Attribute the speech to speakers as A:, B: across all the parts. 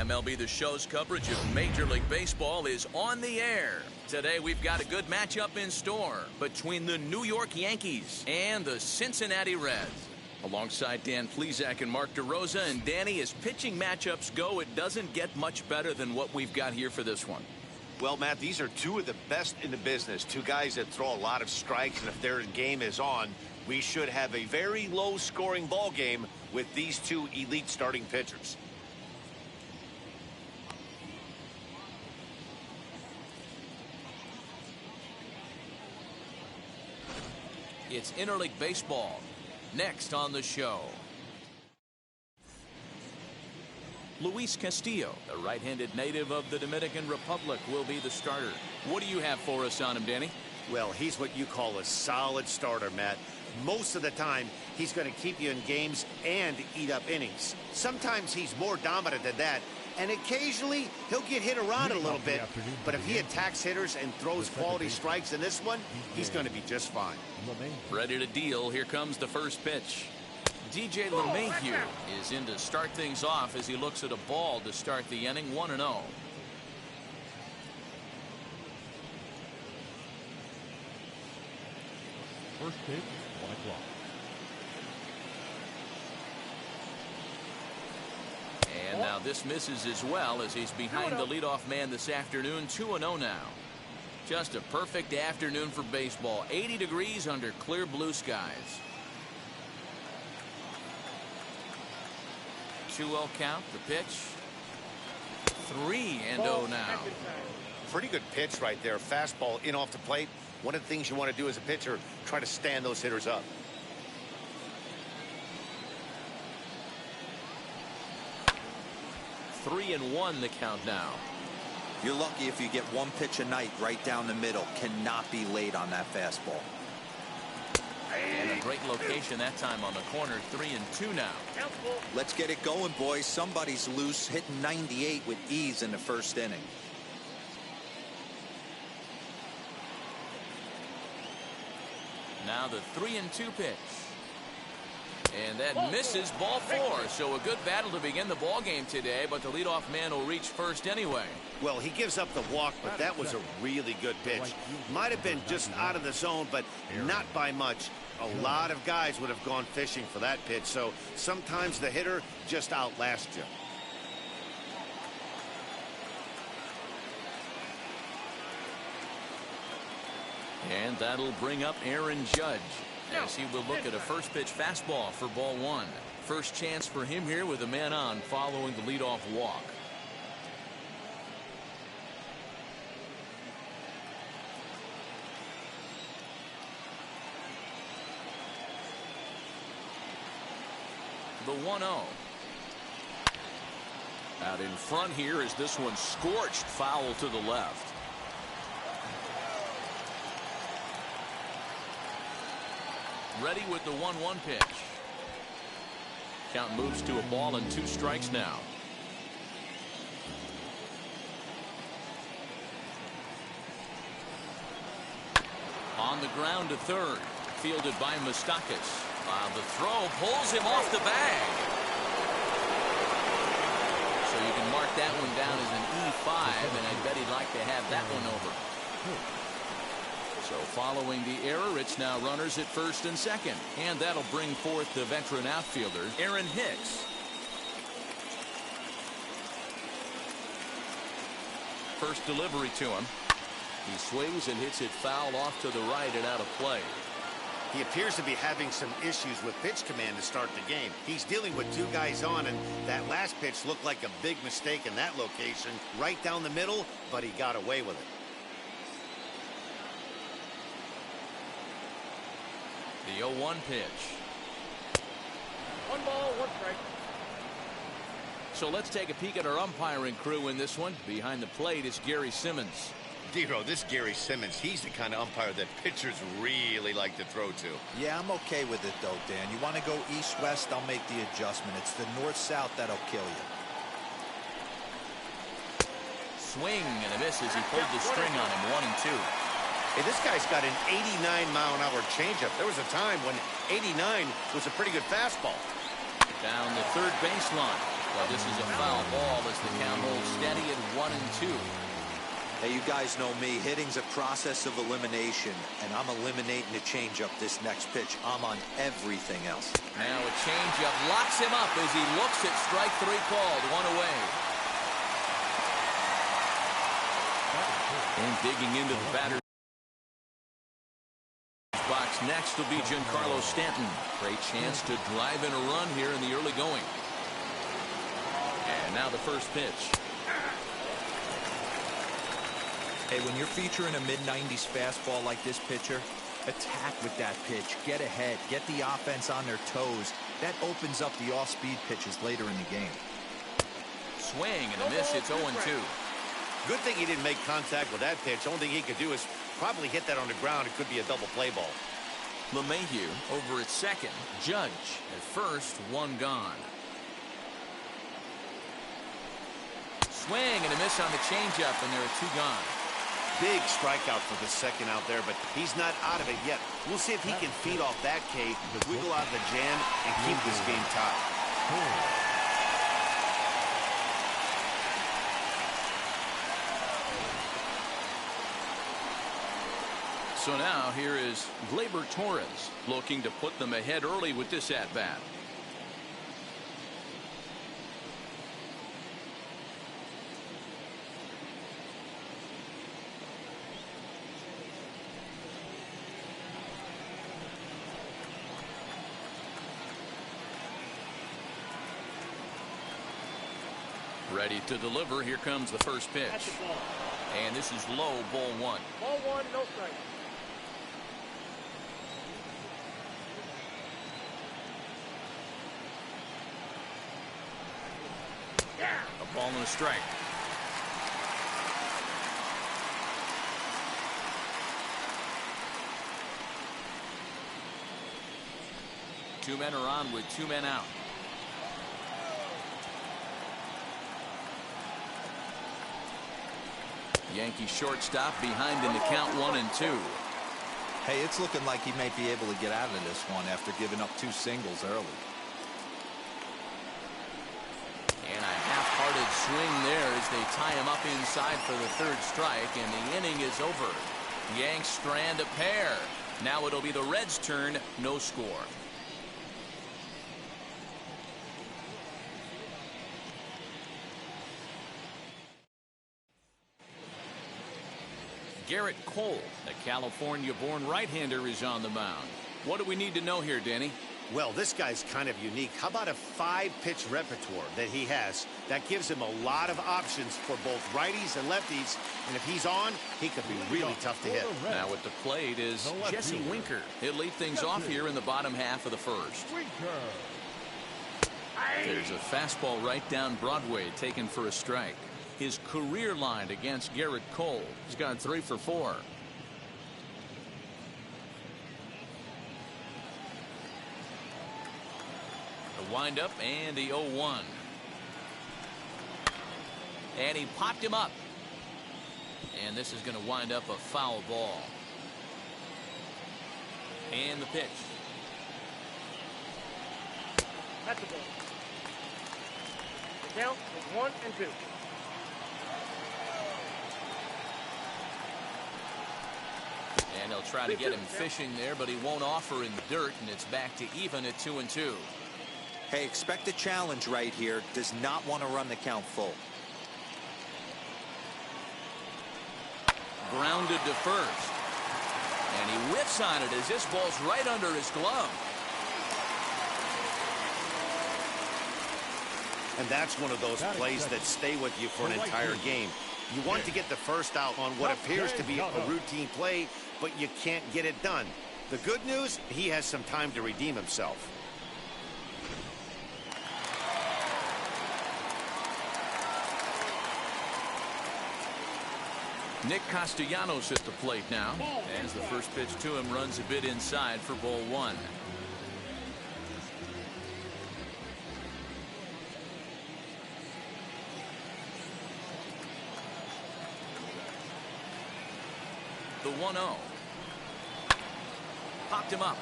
A: MLB The Show's coverage of Major League Baseball is on the air. Today we've got a good matchup in store between the New York Yankees and the Cincinnati Reds. Alongside Dan Plesac and Mark DeRosa, and Danny, as pitching matchups go, it doesn't get much better than what we've got here for this one.
B: Well, Matt, these are two of the best in the business. Two guys that throw a lot of strikes, and if their game is on, we should have a very low-scoring ball game with these two elite starting pitchers.
A: It's interleague baseball. Next on the show, Luis Castillo, the right-handed native of the Dominican Republic, will be the starter. What do you have for us on him, Danny?
B: Well, he's what you call a solid starter, Matt. Most of the time, he's going to keep you in games and eat up innings. Sometimes he's more dominant than that, and occasionally he'll get hit around a little bit. But if he attacks hitters and throws quality strikes in this one, he's going to be just fine.
A: Ready to deal. Here comes the first pitch. DJ LeMahieu is in to start things off as he looks at a ball to start the inning, 1-0.
C: First pitch, 1 o'clock.
A: And now this misses as well as he's behind the leadoff man this afternoon, 2-0 now. Just a perfect afternoon for baseball. 80 degrees under clear blue skies. 2-0 count, the pitch. 3-0 now.
B: Pretty good pitch right there. Fastball in off the plate. One of the things you want to do as a pitcher, try to stand those hitters up.
A: Three and one the count now.
D: You're lucky if you get one pitch a night right down the middle. Cannot be late on that fastball.
A: And a great location that time on the corner. 3-2 now.
D: Let's get it going, boys. Somebody's loose, hitting 98 with ease in the first inning.
A: Now the 3-2 pitch. And that misses, ball 4. So a good battle to begin the ball game today, but the leadoff man will reach first anyway.
B: Well, he gives up the walk, but that was a really good pitch. Might have been just out of the zone, but not by much. A lot of guys would have gone fishing for that pitch, so sometimes the hitter just outlasts you.
A: And that'll bring up Aaron Judge as he will look at a first pitch fastball for ball 1. First chance for him here with a man on following the leadoff walk. The 1-0. Out in front here is this one scorched foul to the left. Ready with the 1-1 pitch. Count moves to a ball and 2 strikes now. On the ground to third. Fielded by Moustakas. The throw pulls him off the bag. So you can mark that one down as an E5, and I bet he'd like to have that one over. So following the error, it's now runners at first and second. And that'll bring forth the veteran outfielder, Aaron Hicks. First delivery to him. He swings and hits it foul off to the right and out of play.
B: He appears to be having some issues with pitch command to start the game. He's dealing with 2 guys on, and that last pitch looked like a big mistake in that location. Right down the middle, but he got away with it.
A: The 0-1 pitch.
C: 1 ball, 1 strike.
A: So let's take a peek at our umpiring crew in this one. Behind the plate is Gary Simmons.
B: Dero, this Gary Simmons, he's the kind of umpire that pitchers really like to throw to.
D: Yeah, I'm okay with it, though, Dan. You want to go east-west, I'll make the adjustment. It's the north-south that'll kill you.
A: Swing and a miss as he pulled the string on him. 1-2.
B: Hey, this guy's got an 89-mile-an-hour changeup. There was a time when 89 was a pretty good fastball.
A: Down the third baseline. Well, this is a foul ball as the count holds steady at 1-2.
D: Hey, you guys know me. Hitting's a process of elimination, and I'm eliminating the changeup this next pitch. I'm on everything else.
A: Now a changeup locks him up as he looks at strike three called. One away. And digging into the batter's box next will be Giancarlo Stanton. Great chance to drive in a run here in the early going. And now the first pitch.
D: Hey, when you're featuring a mid-90s fastball like this pitcher, attack with that pitch. Get ahead. Get the offense on their toes. That opens up the off-speed pitches later in the game.
A: Swing and a miss. It's 0-2.
B: Good thing he didn't make contact with that pitch. Only thing he could do is probably hit that on the ground. It could be a double play ball.
A: LeMahieu over at second. Judge at first. One gone. Swing and a miss on the changeup, and there are two gone.
B: Big strikeout for the second out there, but he's not out of it yet. We'll see if he can feed off that K, wiggle out of the jam, and keep this game tied.
A: So now here is Gleyber Torres looking to put them ahead early with this at-bat. Ready to deliver. Here comes the first pitch. And this is low, ball one.
C: Ball one, no strike.
A: A ball and a strike. Two men are on with two men out. Yankee shortstop behind in the count 1-2.
D: Hey, it's looking like he may be able to get out of this one after giving up two singles early.
A: And a half-hearted swing there as they tie him up inside for the third strike, and the inning is over. Yanks strand a pair. Now it'll be the Reds' turn. No score. Garrett Cole, the California-born right-hander, is on the mound. What do we need to know here, Danny?
B: Well, this guy's kind of unique. How about a 5-pitch repertoire that he has that gives him a lot of options for both righties and lefties, and if he's on, he could be really tough to hit.
A: Now at the plate is Jesse Winker. He'll lead things off here in the bottom half of the first. There's a fastball right down Broadway taken for a strike. His career line against Garrett Cole. He's gone 3 for 4. The windup and the 0-1. And he popped him up. And this is going to wind up a foul ball. And the pitch.
C: That's the ball. The count is 1-2.
A: And they'll try to get him fishing there, but he won't offer in dirt, and it's back to even at 2-2.
D: Hey, expect a challenge right here. Does not want to run the count full.
A: Grounded to first. And he whiffs on it as this ball's right under his glove.
B: And that's one of those plays that stay with you for an entire game. You want to get the first out on what appears to be a routine play, but you can't get it done. The good news, he has some time to redeem himself.
A: Nick Castellanos at the plate now, as the first pitch to him runs a bit inside for ball one. The 1-0. Popped him up.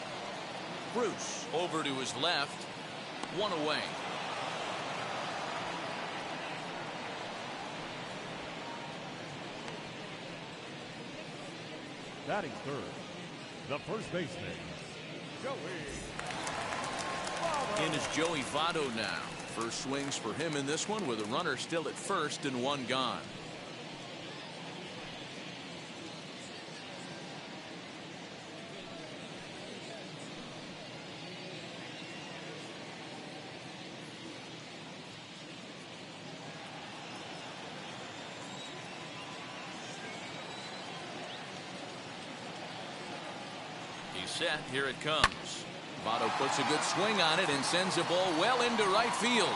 A: Bruce over to his left. One away.
E: Batting third, the first baseman, Joey Votto.
A: In is Joey Votto now. First swings for him in this one with a runner still at first and one gone. He's set. Here it comes. Votto puts a good swing on it and sends the ball well into right field.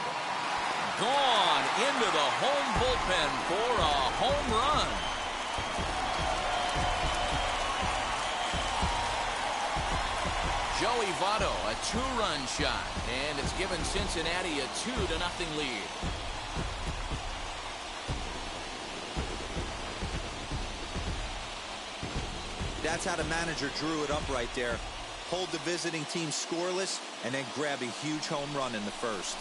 A: Gone into the home bullpen for a home run. Joey Votto, a two-run shot, and it's given Cincinnati a 2-0 lead.
D: That's how the manager drew it up right there. Hold the visiting team scoreless and then grab a huge home run in the first.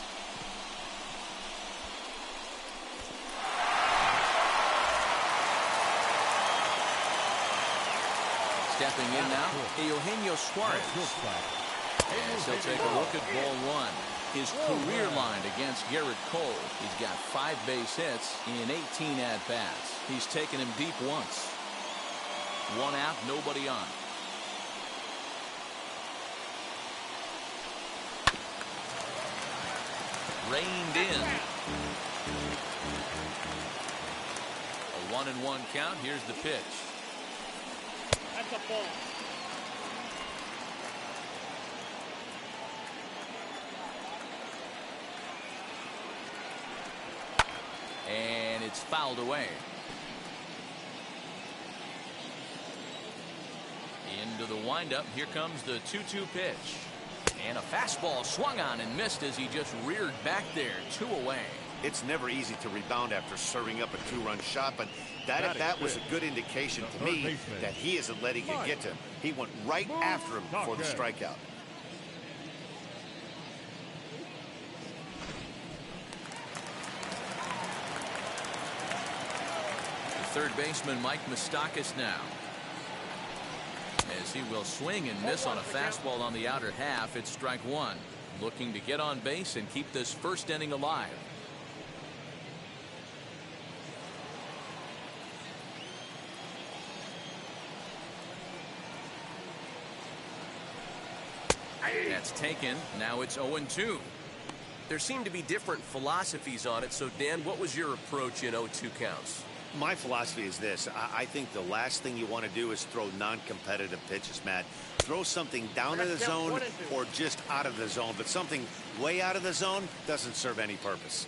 A: Stepping in now, Eugenio Suarez. As he'll take a look at ball one. His career line against Garrett Cole. He's got 5 base hits in 18 at-bats. He's taken him deep once. 1 out, nobody on. Reined in. A 1-1 count. Here's the pitch.
C: That's a ball.
A: And it's fouled away. Into the windup. Here comes the 2-2 pitch. And a fastball swung on and missed as he just reared back there. 2 away.
B: It's never easy to rebound after serving up a 2-run shot, but that at bat was a good indication to me that he isn't letting it get to him. He went right after him for the strikeout.
A: The third baseman, Mike Moustakas, now. As he will swing and miss on a fastball on the outer half. It's strike 1. Looking to get on base and keep this first inning alive. That's taken. Now it's 0-2.
F: There seem to be different philosophies on it. So, Dan, what was your approach in 0-2 counts?
B: My philosophy is this. I think the last thing you want to do is throw non-competitive pitches, Matt. Throw something down in the zone or just out of the zone, but something way out of the zone doesn't serve any purpose.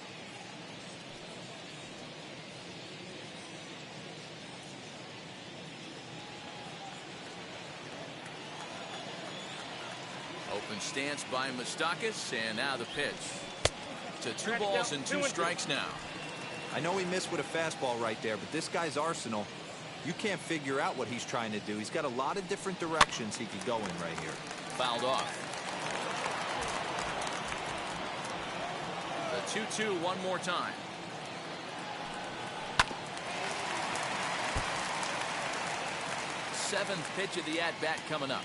A: Open stance by Moustakas, and now the pitch. To 2 balls and 2 strikes now.
D: I know he missed with a fastball right there, but this guy's arsenal, you can't figure out what he's trying to do. He's got a lot of different directions he could go in right here.
A: Fouled off. The 2-2 one more time. Seventh pitch of the at-bat coming up.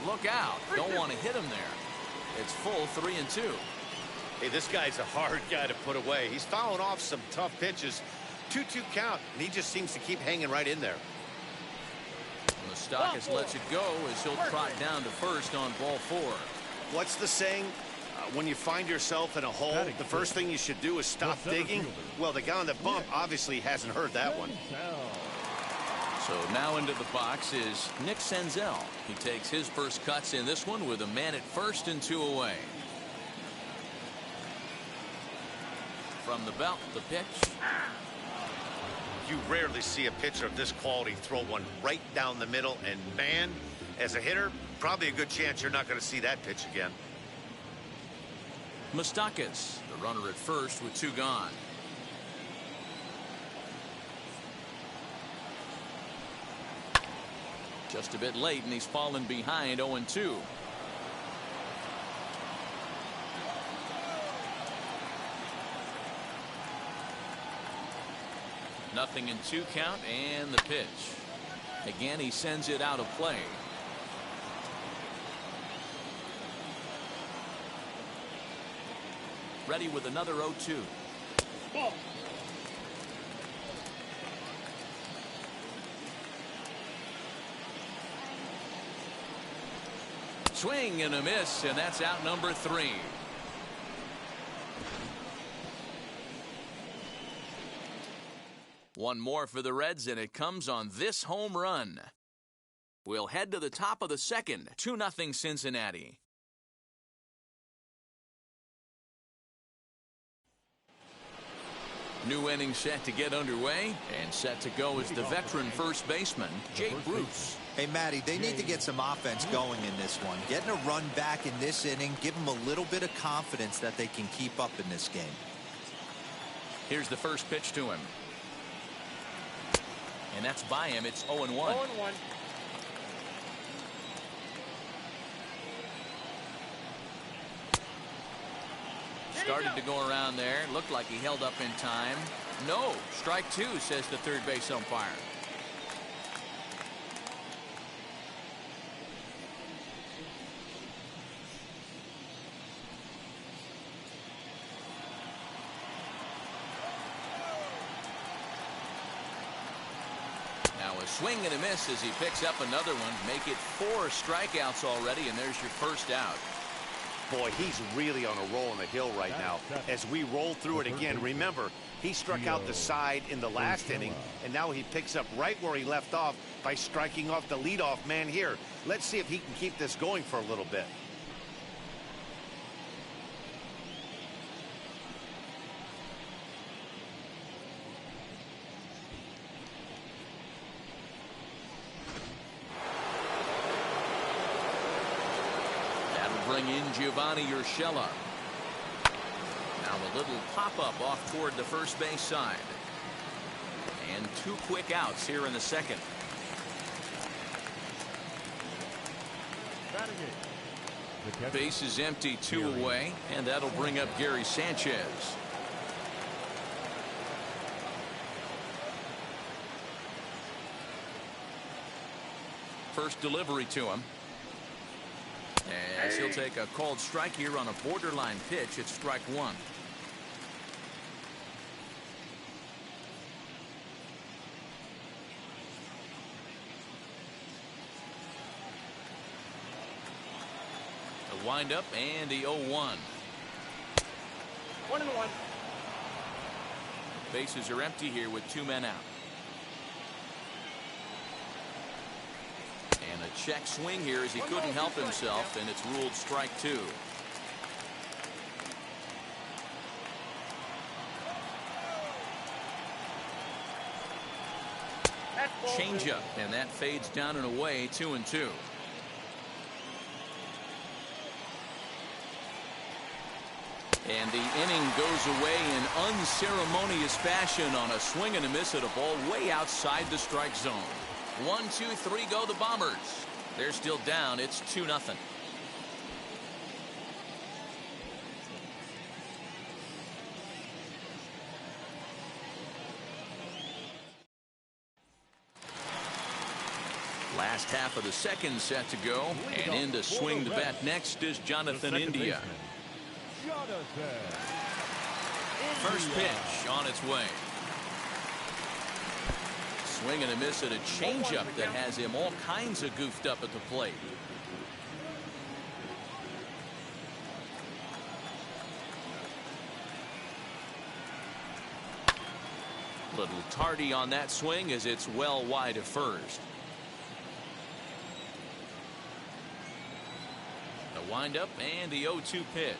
A: Look out. Don't want to hit him there. It's full 3-2.
B: Hey, this guy's a hard guy to put away. He's fouling off some tough pitches. 2-2 count, and he just seems to keep hanging right in there.
A: Moustakas lets it go as he'll trot down to first on ball 4.
B: What's the saying? When you find yourself in a hole, the first thing you should do is stop digging. Well, the guy on the bump obviously hasn't heard that one.
A: So now into the box is Nick Senzel. He takes his first cuts in this one with a man at first and 2 away. From the belt, the pitch.
B: You rarely see a pitcher of this quality throw one right down the middle, and man, as a hitter, probably a good chance you're not going to see that pitch again.
A: Moustakas, the runner at first with 2 gone. Just a bit late, and he's fallen behind 0-2. 0-2 count, and the pitch. Again, he sends it out of play. Ready with another 0-2.
C: Ball.
A: Swing and a miss, and that's out number 3. One more for the Reds, and it comes on this home run. We'll head to the top of the second. 2-0 Cincinnati. New inning set to get underway, and set to go is the veteran first baseman, Jay Bruce.
D: Hey, Matty, they need to get some offense going in this one. Getting a run back in this inning, give them a little bit of confidence that they can keep up in this game.
A: Here's the first pitch to him. And that's by him. It's 0-1.
C: 0-1.
A: Started to go around there. Looked like he held up in time. No. Strike 2, says the third base umpire. Now a swing and a miss as he picks up another one. Make it 4 strikeouts already, and there's your first out.
B: Boy, he's really on a roll on the hill right now. As we roll through it again, remember, he struck out the side in the last inning, and now he picks up right where he left off by striking off the leadoff man here. Let's see if he can keep this going for a little bit.
A: Bring in Giovanni Urshela. Now a little pop-up off toward the first base side. And 2 quick outs here in the second. Base is empty, 2 away, and that'll bring up Gary Sanchez. First delivery to him. As he'll take a called strike here on a borderline pitch. It's strike 1. The windup and the 0-1.
C: 1-1.
A: Bases are empty here with 2 men out. And a check swing here as he couldn't help himself, and it's ruled strike 2. Changeup, and that fades down and away. 2-2. And the inning goes away in unceremonious fashion on a swing and a miss at a ball way outside the strike zone. 1, 2, 3 go the Bombers. They're still down. It's 2-0. Last half of the second set to go, and in to swing the bat next is Jonathan India. First pitch on its way. Swing and a miss at a changeup that has him all kinds of goofed up at the plate. Little tardy on that swing as it's well wide of first. The windup and the 0-2 pitch.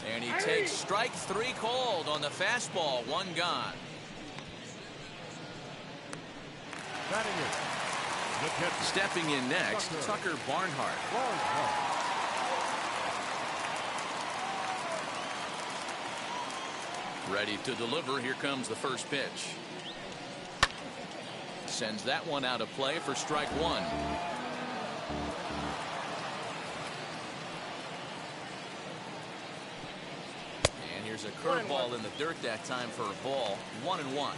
A: And he takes strike 3 called on the fastball. 1 gone. Stepping in next, Tucker Barnhart. Ready to deliver. Here comes the first pitch. Sends that one out of play for strike one. And here's a curveball in the dirt that time for a ball. 1-1.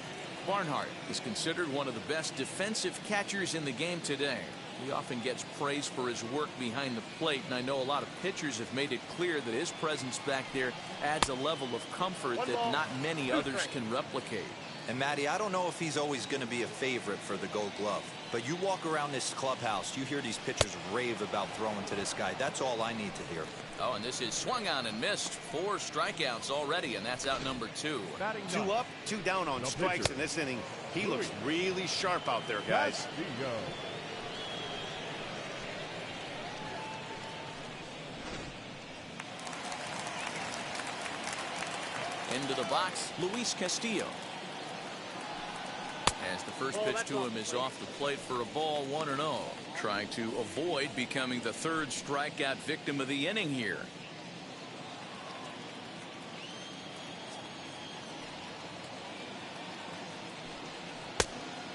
A: Barnhart is considered one of the best defensive catchers in the game today. He often gets praise for his work behind the plate, and I know a lot of pitchers have made it clear that his presence back there adds a level of comfort that not many others can replicate.
D: And Matty, I don't know if he's always going to be a favorite for the Gold Glove, but you walk around this clubhouse, you hear these pitchers rave about throwing to this guy. That's all I need to hear.
A: Oh, and this is swung on and missed. 4 strikeouts already, and that's out number 2.
B: 2 up, 2 down on strikes in this inning. He looks really sharp out there, guys.
A: Into the box, Luis Castillo. As the first pitch to him is off the plate for a ball, 1-0. Trying to avoid becoming the 3rd strikeout victim of the inning here.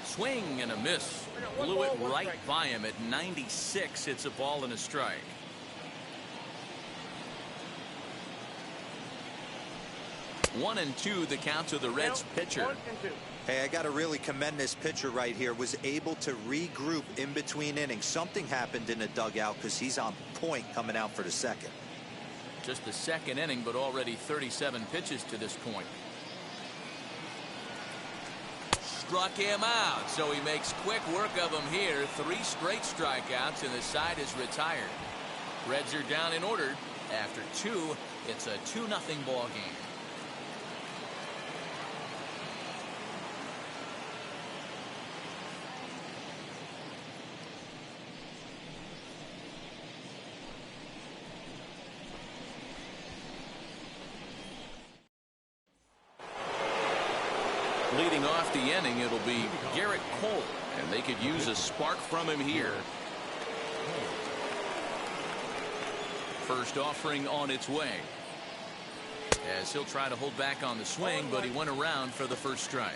A: Swing and a miss. Blew it right by him at 96. It's a ball and a strike. One and two, the count to the Reds pitcher.
D: Hey, I got to really commend this pitcher right here. Was able to regroup in between innings. Something happened in the dugout because he's on point coming out for the second.
A: Just the second inning, but already 37 pitches to this point. Struck him out, so he makes quick work of him here. 3 straight strikeouts, and the side is retired. Reds are down in order. After 2, it's a 2-0 ball game. Leading off the inning, it'll be Garrett Cole, and they could use a spark from him here. First offering on its way, as he'll try to hold back on the swing, but he went around for the first strike.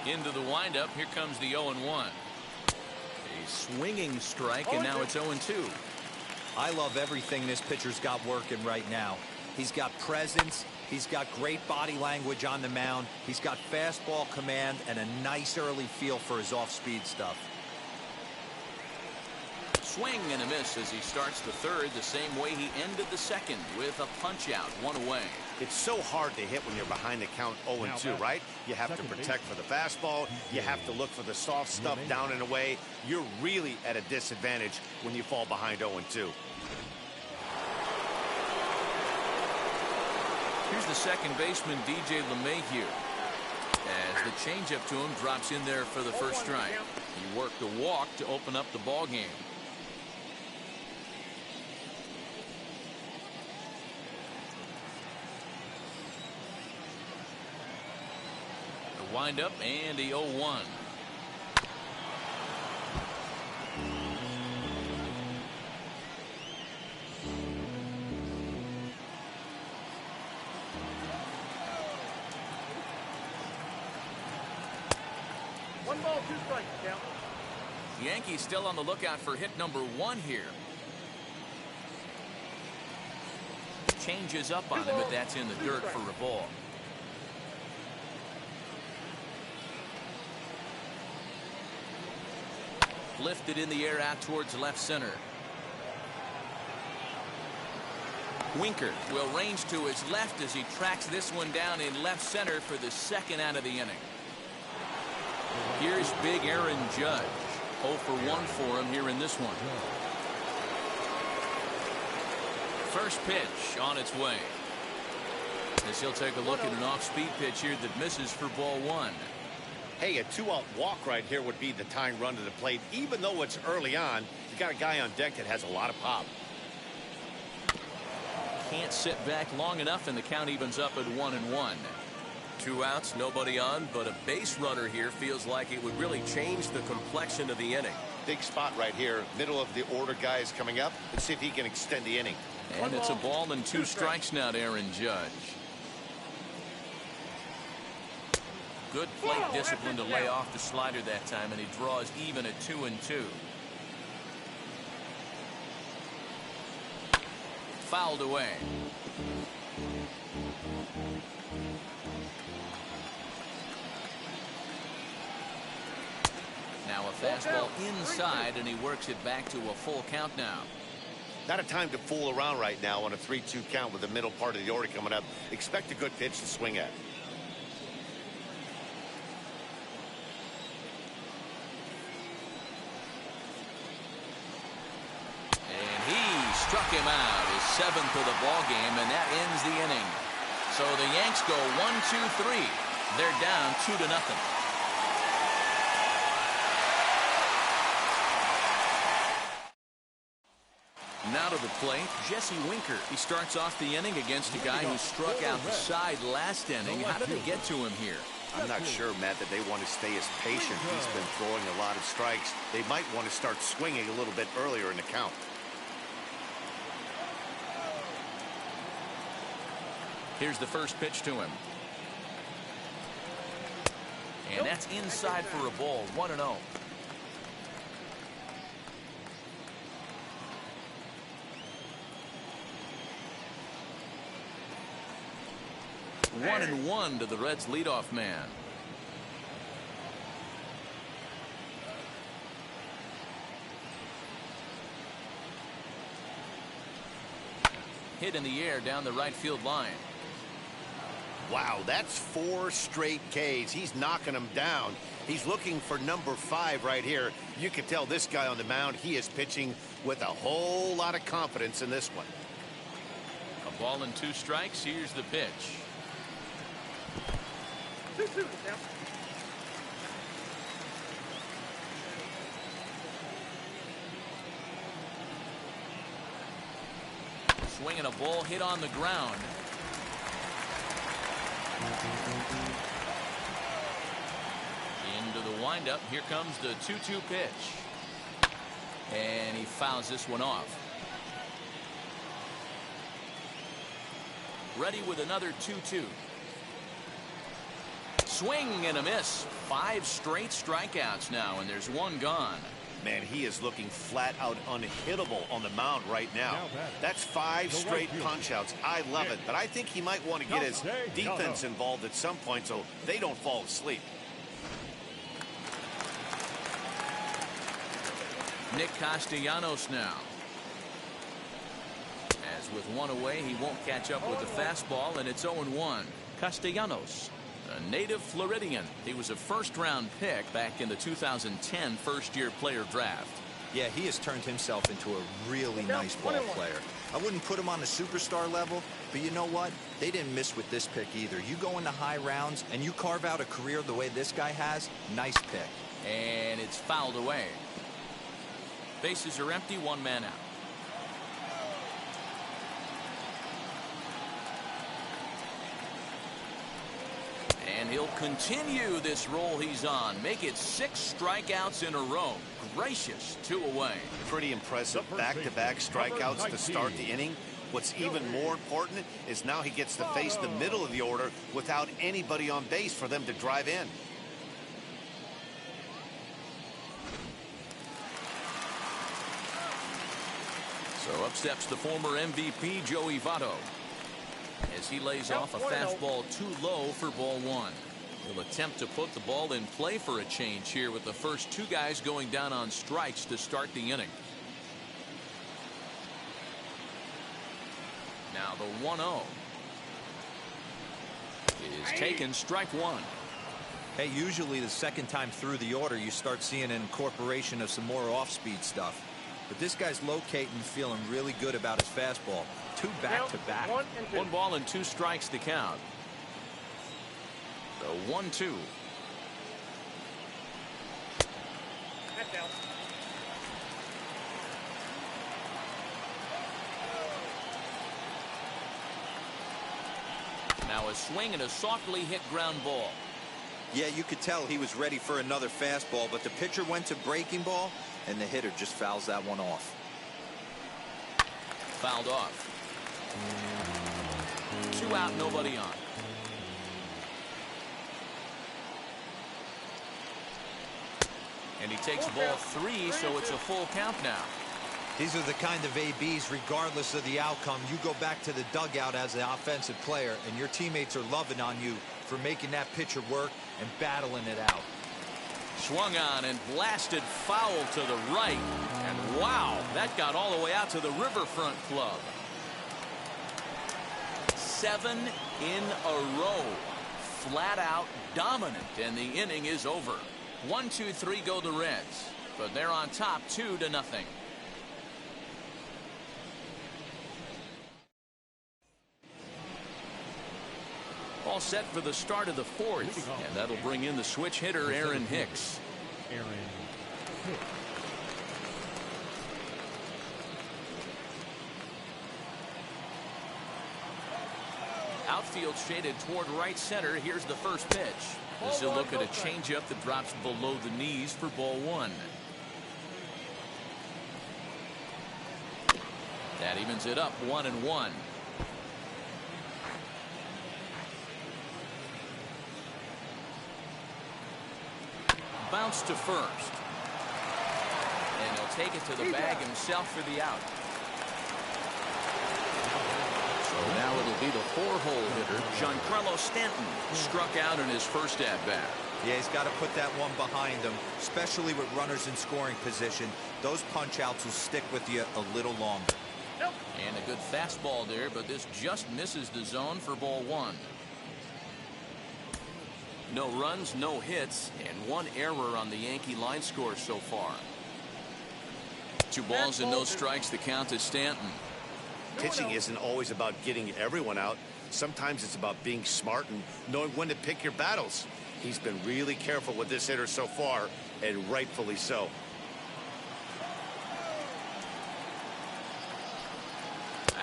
A: Into the windup, here comes the 0-1. A swinging strike, and now it's 0-2.
D: I love everything this pitcher's got working right now. He's got presence. He's got great body language on the mound. He's got fastball command and a nice early feel for his off-speed stuff.
A: Swing and a miss as he starts the 3rd the same way he ended the 2nd with a punch out, 1 away.
B: It's so hard to hit when you're behind the count 0-2, right? You have to protect for the fastball. You have to look for the soft stuff down and away. You're really at a disadvantage when you fall behind 0-2.
A: Here's the second baseman, DJ LeMahieu. As the changeup to him drops in there for the first strike. He worked a walk to open up the ball game. The windup and the 0-1. The Yankees still on the lookout for hit number 1 here. Changes up on him, but that's in the dirt for a ball. Lifted in the air out towards left center. Winker will range to his left as he tracks this one down in left center for the 2nd out of the inning. Here's big Aaron Judge. 0 for 1 for him here in this one. First pitch on its way. As he'll take a look at an off-speed pitch here that misses for ball 1.
B: Hey, a 2-out walk right here would be the tying run to the plate. Even though it's early on, you got a guy on deck that has a lot of pop.
A: Can't sit back long enough, and the count evens up at 1-1.
F: 2 outs, nobody on, but a base runner here feels like it would really change the complexion of the inning.
B: Big spot right here. Middle of the order guy is coming up. Let's see if he can extend the inning.
A: And it's a ball and 2 strikes now to Aaron Judge. Good plate discipline to lay off the slider that time, and he draws even at 2-2. Fouled away. Now a fastball inside, and he works it back to a full count now.
B: Not a time to fool around right now on a 3-2 count with the middle part of the order coming up. Expect a good pitch to swing at.
A: And he struck him out, his 7th of the ball game, and that ends the inning. So the Yanks go 1-2-3. They're down 2-0. Now to the plate, Jesse Winker. He starts off the inning against a guy who struck out the side last inning. How did it get to him here?
B: I'm not sure, Matt, that they want to stay as patient. He's been throwing a lot of strikes. They might want to start swinging a little bit earlier in the count.
A: Here's the first pitch to him. And that's inside for a ball, 1-0. One and 1 to the Reds leadoff man. Hit in the air down the right field line.
B: Wow, that's 4 straight Ks. He's knocking them down. He's looking for number 5 right here. You can tell this guy on the mound, he is pitching with a whole lot of confidence in this one.
A: A ball and 2 strikes. Here's the pitch. Swinging a ball hit on the ground. Into the windup. Here comes the 2-2 pitch. And he fouls this one off. Ready with another 2-2. Swing and a miss. 5 straight strikeouts now, and there's 1 gone.
B: Man, he is looking flat out unhittable on the mound right now. That's 5 straight punch-outs. I love it, but I think he might want to get his defense involved at some point so they don't fall asleep.
A: Nick Castellanos now. As with 1 away, he won't catch up with the fastball, and it's 0-1. Castellanos, a native Floridian. He was a first-round pick back in the 2010 first-year player draft.
D: Yeah, he has turned himself into a really nice ball player. I wouldn't put him on the superstar level, but you know what? They didn't miss with this pick either. You go into high rounds and you carve out a career the way this guy has, nice pick.
A: And it's fouled away. Bases are empty, 1 man out. And he'll continue this roll he's on. Make it 6 strikeouts in a row. Gracious, 2 away.
B: Pretty impressive back-to-back strikeouts to start the inning. What's even more important is now he gets to face the middle of the order without anybody on base for them to drive in.
A: So up steps the former MVP, Joey Votto, as he lays off a fastball too low for ball 1. He'll attempt to put the ball in play for a change here with the first 2 guys going down on strikes to start the inning. Now the 1-0 is taken, strike 1.
D: Hey, usually the second time through the order you start seeing an incorporation of some more off-speed stuff. But this guy's locating, feeling really good about his fastball. 2 back-to-back.
A: 1 ball and 2 strikes to count. The 1-2. Now a swing and a softly hit ground ball.
D: Yeah, you could tell he was ready for another fastball, but the pitcher went to breaking ball, and the hitter just fouls that one off.
A: Fouled off. Two out, nobody on. And he takes ball 3, so it's a full count now.
D: These are the kind of ABs, regardless of the outcome. You go back to the dugout as an offensive player, and your teammates are loving on you for making that pitcher work and battling it out.
A: Swung on and blasted foul to the right. And wow, that got all the way out to the Riverfront Club. 7 in a row. Flat out dominant, and the inning is over. 1, 2, 3 go the Reds, but they're on top 2-0. All set for the start of the 4th, and that'll bring in the switch hitter Aaron Hicks.
E: Aaron Hicks.
A: Outfield shaded toward right center. Here's the first pitch. This is a look at a changeup that drops below the knees for ball 1. That evens it up 1-1. Bounce to first. And he'll take it to the bag himself for the out. So now it'll be the 4-hole hitter, Giancarlo Stanton, struck out in his first at-bat.
D: Yeah, he's got to put that one behind him, especially with runners in scoring position. Those punch-outs will stick with you a little longer.
A: And a good fastball there, but this just misses the zone for ball 1. No runs, no hits, and 1 error on the Yankee line score so far. 2 balls and no strikes, the count is Stanton.
B: Pitching isn't always about getting everyone out. Sometimes it's about being smart and knowing when to pick your battles. He's been really careful with this hitter so far, and rightfully so.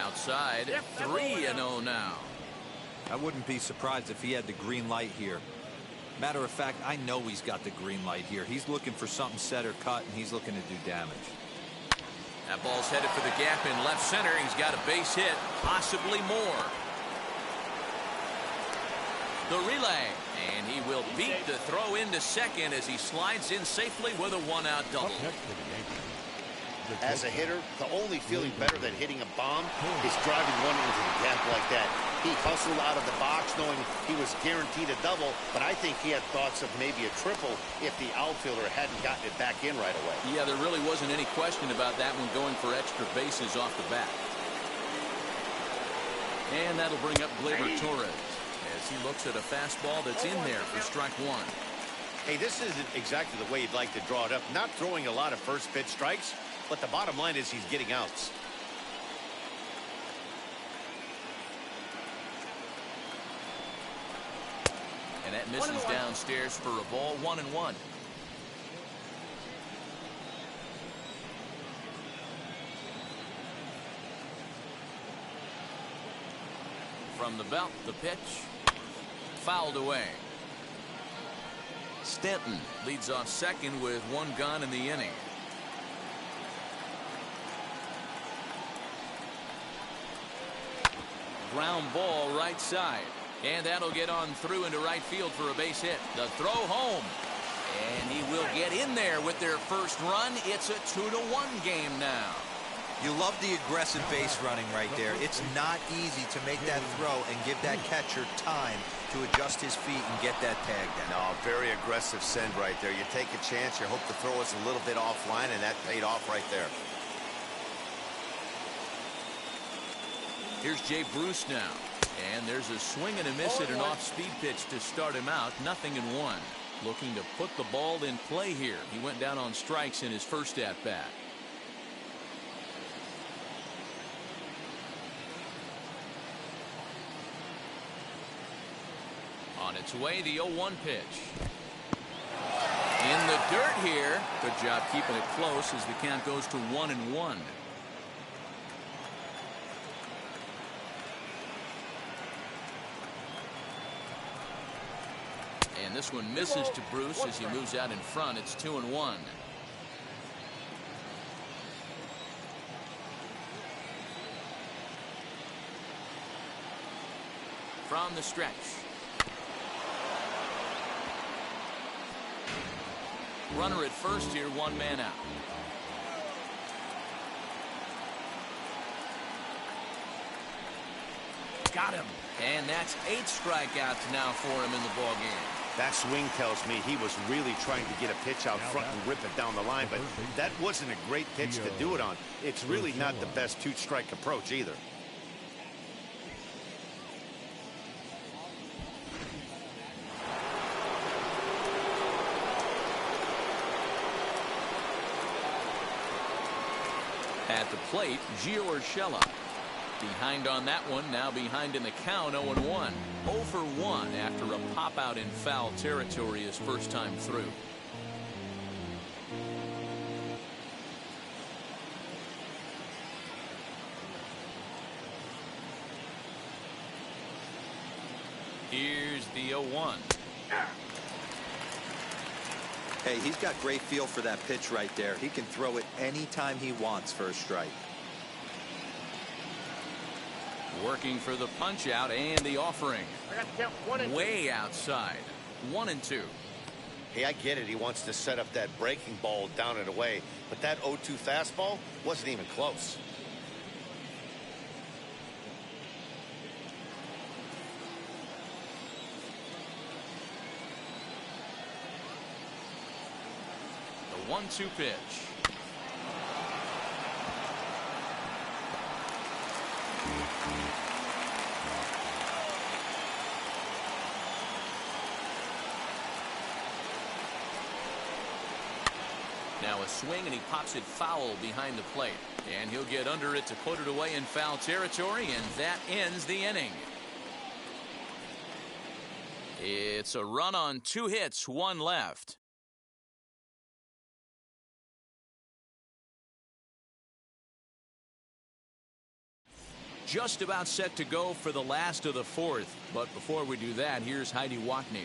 A: Outside, 3-0 now.
D: I wouldn't be surprised if he had the green light here. Matter of fact, I know he's got the green light here. He's looking for something set or cut, and he's looking to do damage.
A: That ball's headed for the gap in left center. He's got a base hit, possibly more. The relay, and he will beat the throw into second as he slides in safely with a 1-out double.
B: As a hitter, the only feeling better than hitting a bomb is driving one into the gap like that. He hustled out of the box knowing he was guaranteed a double, but I think he had thoughts of maybe a triple if the outfielder hadn't gotten it back in right away.
A: Yeah, there really wasn't any question about that one going for extra bases off the bat. And that'll bring up Gleyber Torres as he looks at a fastball that's in there for strike 1.
B: Hey, this isn't exactly the way you'd like to draw it up. Not throwing a lot of first pitch strikes, but the bottom line is he's getting outs.
A: And that misses downstairs for a ball, 1-1. From the belt, the pitch fouled away. Stanton leads off second with 1 gone in the inning. Ground ball right side. And that'll get on through into right field for a base hit. The throw home. And he will get in there with their first run. It's a 2-1 game now.
D: You love the aggressive base running right there. It's not easy to make that throw and give that catcher time to adjust his feet and get that tag down.
B: No, very aggressive send right there. You take a chance, you hope the throw is a little bit offline, and that paid off right there.
A: Here's Jay Bruce now. And there's a swing and a miss at an off-speed pitch to start him out. 0-1. Looking to put the ball in play here. He went down on strikes in his first at-bat. On its way, the 0-1 pitch. In the dirt here. Good job keeping it close as the count goes to 1-1. And this one misses to Bruce as he moves out in front. It's 2-1. on the stretch. Runner at first here, one man out. Got him. And that's 8 strikeouts now for him in the ballgame.
B: That swing tells me he was really trying to get a pitch out front and rip it down the line, but that wasn't a great pitch to do it on. It's really not the best 2-strike approach either.
A: At the plate, Gio Urshela. Behind on that one, now behind in the count, 0-1. 0 for 1 after a pop-out in foul territory his first time through. Here's the 0-1.
D: Hey, he's got great feel for that pitch right there. He can throw it anytime he wants for a strike.
A: Working for the punch out and the offering. Way outside. 1-2.
B: Hey, I get it. He wants to set up that breaking ball down and away, but that 0-2 fastball wasn't even close.
A: The 1-2 pitch. Now a swing, and he pops it foul behind the plate. And he'll get under it to put it away in foul territory, and that ends the inning. It's a run on 2 hits, 1 left. Just about set to go for the last of the 4th. But before we do that, here's Heidi Watney.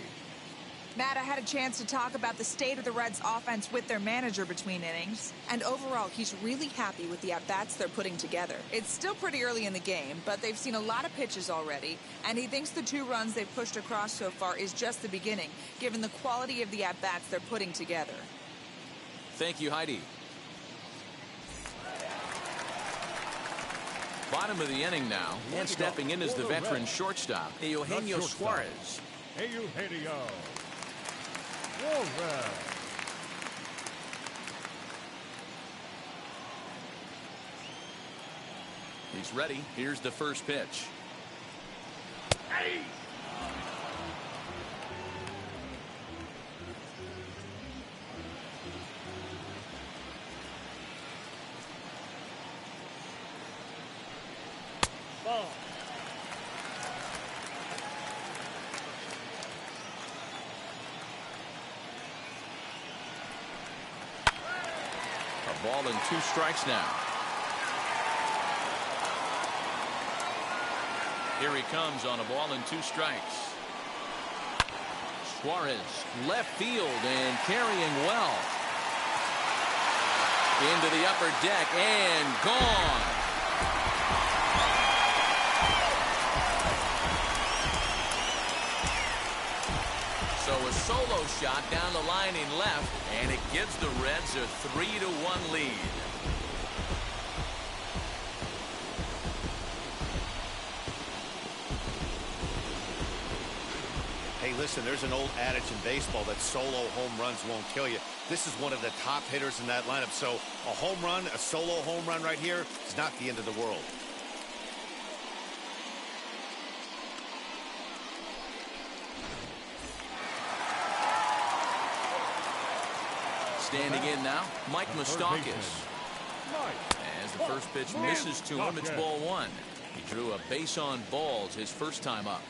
G: Matt, I had a chance to talk about the state of the Reds offense with their manager between innings. And overall, he's really happy with the at-bats they're putting together. It's still pretty early in the game, but they've seen a lot of pitches already. And he thinks the 2 runs they've pushed across so far is just the beginning, given the quality of the at-bats they're putting together.
A: Thank you, Heidi. Bottom of the inning now, and stepping in is the veteran shortstop, Eugenio Suarez.
E: Eugenio Suarez.
A: He's ready. Here's the first pitch.
C: Hey! Ball.
A: A ball and 2 strikes now. Here he comes on a ball and 2 strikes. Suarez, left field and carrying well. Into the upper deck and gone. So a solo shot down the line in left, and it gives the Reds a 3-1 lead.
B: Hey, listen, there's an old adage in baseball that solo home runs won't kill you. This is one of the top hitters in that lineup, so a home run, a solo home run right here is not the end of the world.
A: Standing in now, Mike Moustakas. As the first pitch misses to him, it's ball 1. He drew a base on balls his first time up.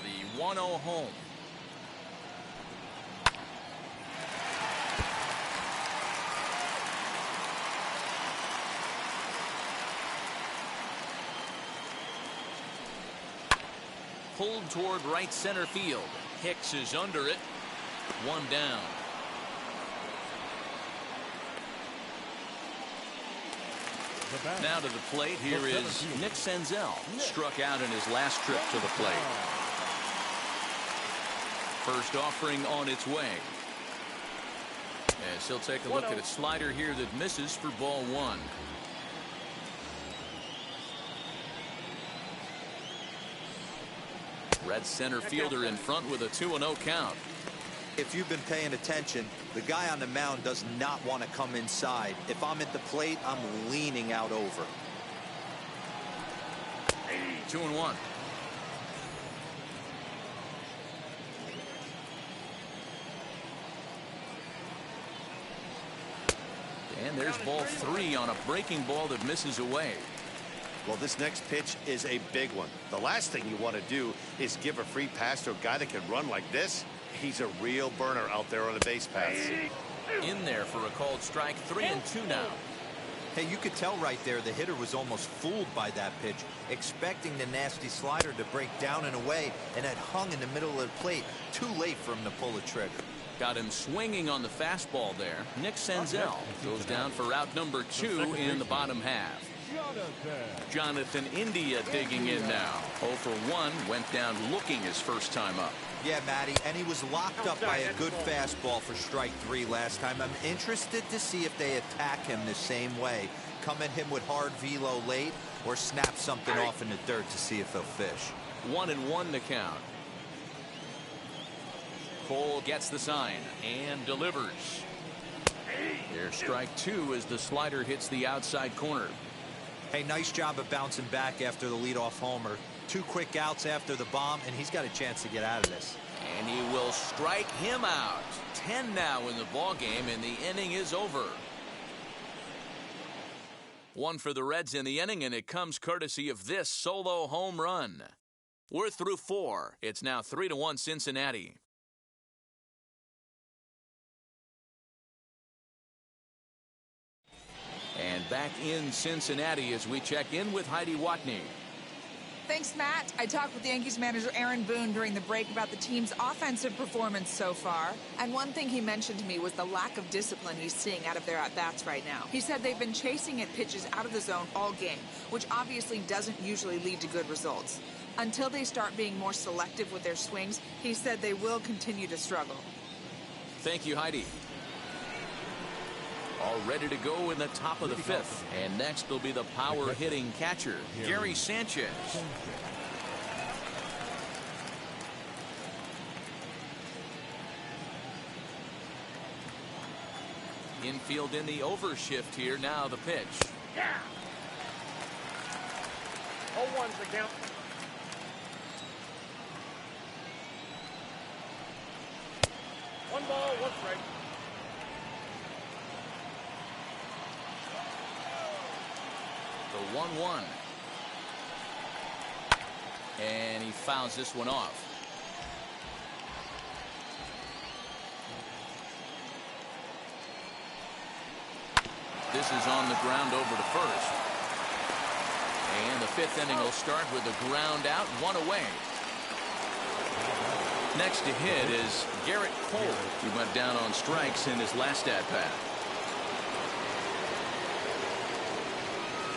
A: The 1-0 home. Pulled toward right center field. Hicks is under it. 1 down.
E: the bat.
A: Now to the plate, here is Nick Senzel. Struck out in his last trip to the plate. First offering on its way. As he'll take a look at a slider here that misses for ball one. Red center fielder in front with a 2-0 count.
D: If you've been paying attention, the guy on the mound does not want to come inside. If I'm at the plate, I'm leaning out over.
A: 2-1. And there's ball three on a breaking ball that misses away.
B: Well, this next pitch is a big one. The last thing you want to do is give a free pass to a guy that can run like this. He's a real burner out there on a base pass.
A: In there for a called strike. 3-2 now.
D: Hey, you could tell right there the hitter was almost fooled by that pitch, expecting the nasty slider to break down and away, and it hung in the middle of the plate. Too late for him to pull the trigger.
A: Got him swinging on the fastball there. Nick Senzel goes down for out number 2 in the bottom half. Jonathan India digging in now. 0 for 1, went down looking his first time up.
D: Yeah, Matty, and he was locked up by a good fastball for strike 3 last time. I'm interested to see if they attack him the same way. Come at him with hard velo late or snap something off in the dirt to see if he'll fish.
A: 1-1 to count. Cole gets the sign and delivers. There's strike 2 as the slider hits the outside corner.
D: Hey, nice job of bouncing back after the leadoff homer. 2 quick outs after the bomb, and he's got a chance to get out of this.
A: And he will strike him out. 10 now in the ball game, and the inning is over. 1 for the Reds in the inning, and it comes courtesy of this solo home run. We're through 4. It's now 3-1 Cincinnati. And back in Cincinnati as we check in with Heidi Watney.
G: Thanks, Matt. I talked with Yankees manager Aaron Boone during the break about the team's offensive performance so far. And one thing he mentioned to me was the lack of discipline he's seeing out of their at-bats right now. He said they've been chasing at pitches out of the zone all game, which obviously doesn't usually lead to good results. Until they start being more selective with their swings, he said they will continue to struggle.
A: Thank you, Heidi. All ready to go in the top of the 5th. And next will be the power-hitting catcher, Gary Sanchez. Infield in the overshift here. Now the pitch.
C: Yeah. 0-1's the count. One ball, one strike.
A: The 1-1. And he fouls this one off. This is on the ground over to first. And the 5th inning will start with a ground out, 1 away. Next to hit is Garrett Cole. He went down on strikes in his last at-bat.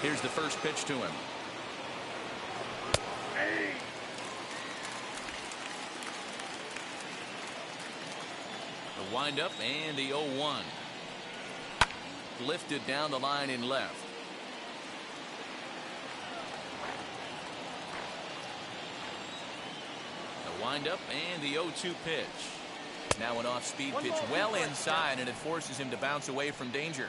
A: Here's the first pitch to him. The windup and the 0-1. Lifted down the line in left. The windup and the 0-2 pitch. Now an off-speed pitch well inside, and it forces him to bounce away from danger.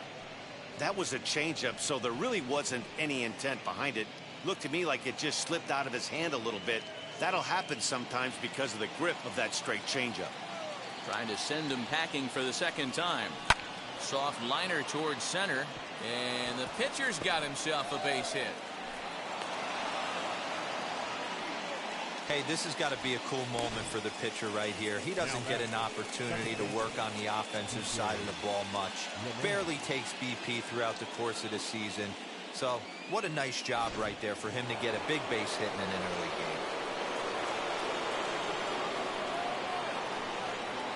B: That was a changeup, so there really wasn't any intent behind it. Looked to me like it just slipped out of his hand a little bit. That'll happen sometimes because of the grip of that straight changeup.
A: Trying to send him packing for the second time. Soft liner towards center, and the pitcher's got himself a base hit.
D: Hey, this has got to be a cool moment for the pitcher right here. He doesn't get an opportunity to work on the offensive side of the ball much. Barely takes BP throughout the course of the season. So, what a nice job right there for him to get a big base hit in an early game.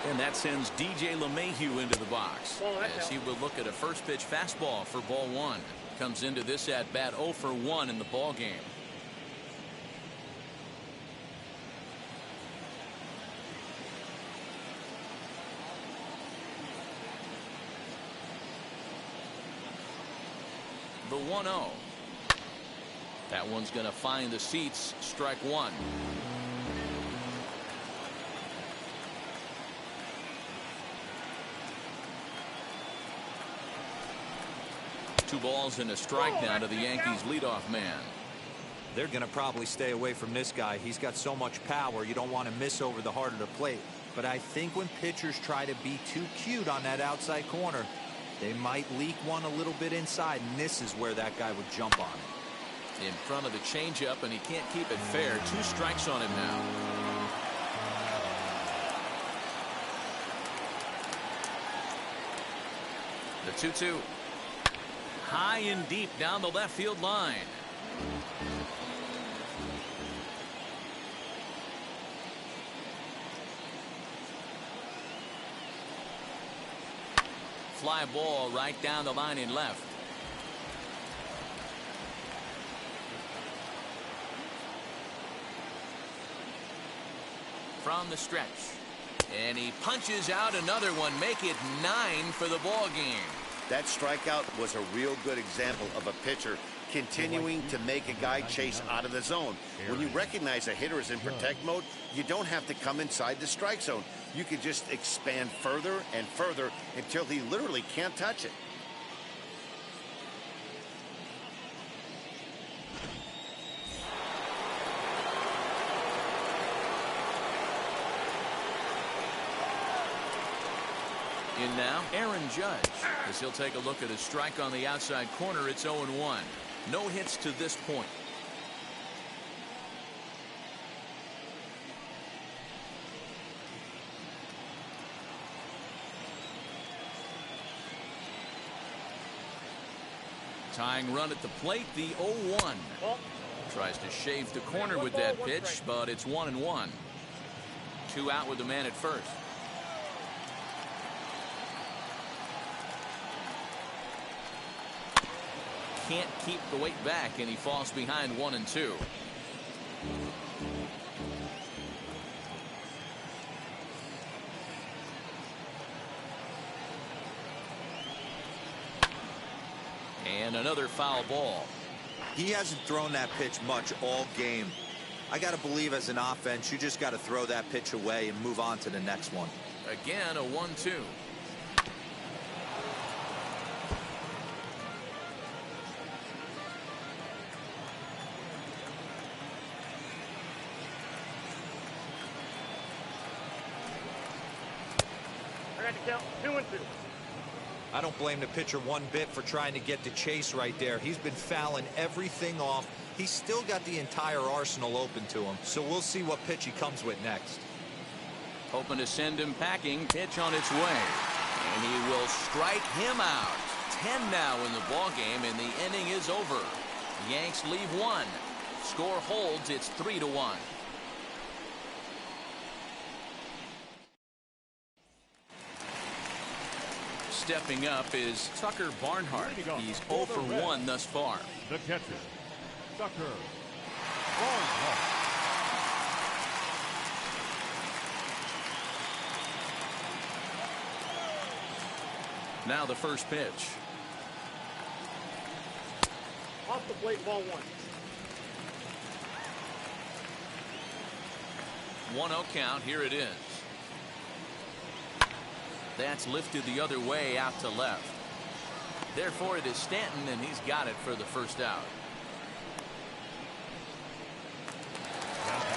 A: And that sends DJ LeMahieu into the box
C: Well, that
A: as he will look at a first pitch fastball for ball one. Comes into this at bat 0 for 1 in the ball game. The 1-0. That one's going to find the seats. Strike one. Two balls and a strike now to the Yankees leadoff man.
D: They're going to probably stay away from this guy. He's got so much power. You don't want to miss over the heart of the plate. But I think when pitchers try to be too cute on that outside corner, they might leak one a little bit inside, and this is where that guy would jump on it.
A: In front of the changeup, and he can't keep it fair. 2 strikes on him now. The 2-2. High and deep down the left field line. Fly ball right down the line in left. From the stretch. And he punches out another one. Make it 9 for the ball game.
B: That strikeout was a real good example of a pitcher continuing to make a guy chase out of the zone. When you recognize a hitter is in protect mode, you don't have to come inside the strike zone. You can just expand further and further until he literally can't touch it.
A: In now, Aaron Judge, as he'll take a look at a strike on the outside corner. It's 0-1. No hits to this point. Tying run at the plate, the 0-1. Tries to shave the corner with that pitch, but it's 1-1. 2 out with the man at first. Can't keep the weight back, and he falls behind 1-2. And another foul ball.
D: He hasn't thrown that pitch much all game. I got to believe as an offense, you just got to throw that pitch away and move on to the next one.
A: Again, a 1-2.
C: Count 2-2.
D: I don't blame the pitcher one bit for trying to get the chase right there. He's been fouling everything off. He's still got the entire arsenal open to him. So we'll see what pitch he comes with next.
A: Hoping to send him packing. Pitch on its way. And he will strike him out. 10 now in the ball game, and the inning is over. The Yanks leave 1. Score holds. It's 3-1. Stepping up is Tucker Barnhart. He's 0 for 1 thus far.
E: The catcher, Tucker Barnhart.
A: Now the first pitch.
C: Off the plate, ball 1.
A: 1-0 count. Here it is. That's lifted the other way out to left. Therefore, it is Stanton, and he's got it for the first out.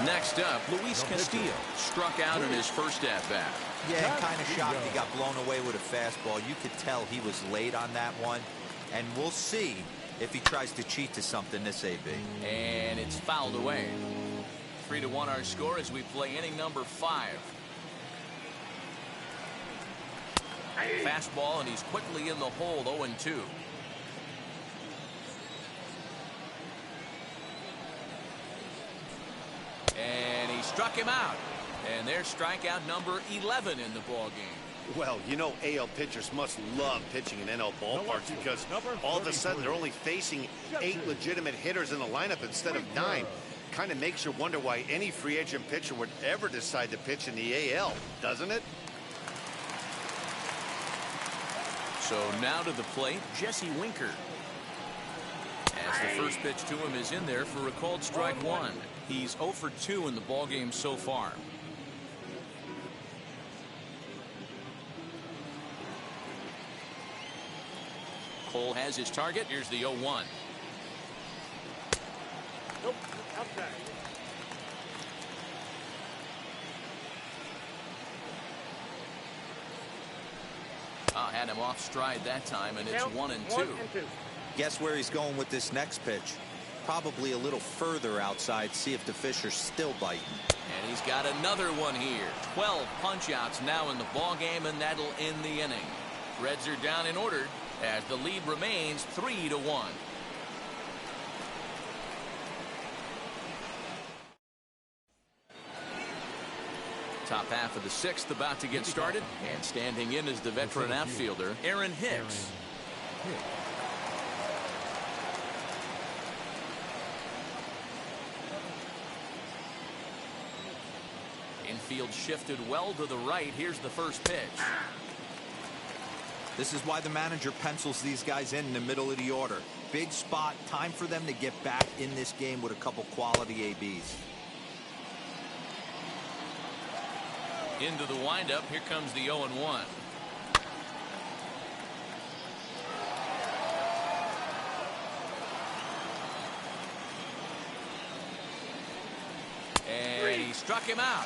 A: Next up, Luis Castillo struck out in his first at-bat.
D: Yeah, kind of shocked he got blown away with a fastball. You could tell he was late on that one, and we'll see if he tries to cheat to something this AB.
A: And it's fouled away. 3-1 our score as we play inning number 5. Fastball, and he's quickly in the hole. 0-2. And he struck him out. And there's strikeout number 11 in the ball game.
B: Well, you know AL pitchers must love pitching in NL ballparks because all of a sudden they're only facing 8 legitimate hitters in the lineup instead of 9. Kind of makes you wonder why any free agent pitcher would ever decide to pitch in the AL, doesn't it?
A: So now to the plate, Jesse Winker. As the first pitch to him is in there for a called strike 1. He's 0 for 2 in the ballgame so far. Cole has his target. Here's the 0-1.
C: Nope, outside.
A: Had him off stride that time, and it's 1 and 2.
D: Guess where he's going with this next pitch? Probably a little further outside, see if the fish are still biting.
A: And he's got another one here. 12 punch-outs now in the ball game, and that'll end the inning. Reds are down in order as the lead remains 3-1. Top half of the 6th about to get started, and standing in is the veteran outfielder Aaron Hicks. Infield shifted well to the right. Here's the first pitch.
D: This is why the manager pencils these guys in the middle of the order. Big spot, time for them to get back in this game with a couple quality ABs.
A: Into the windup. Here comes the 0-1. And he struck him out.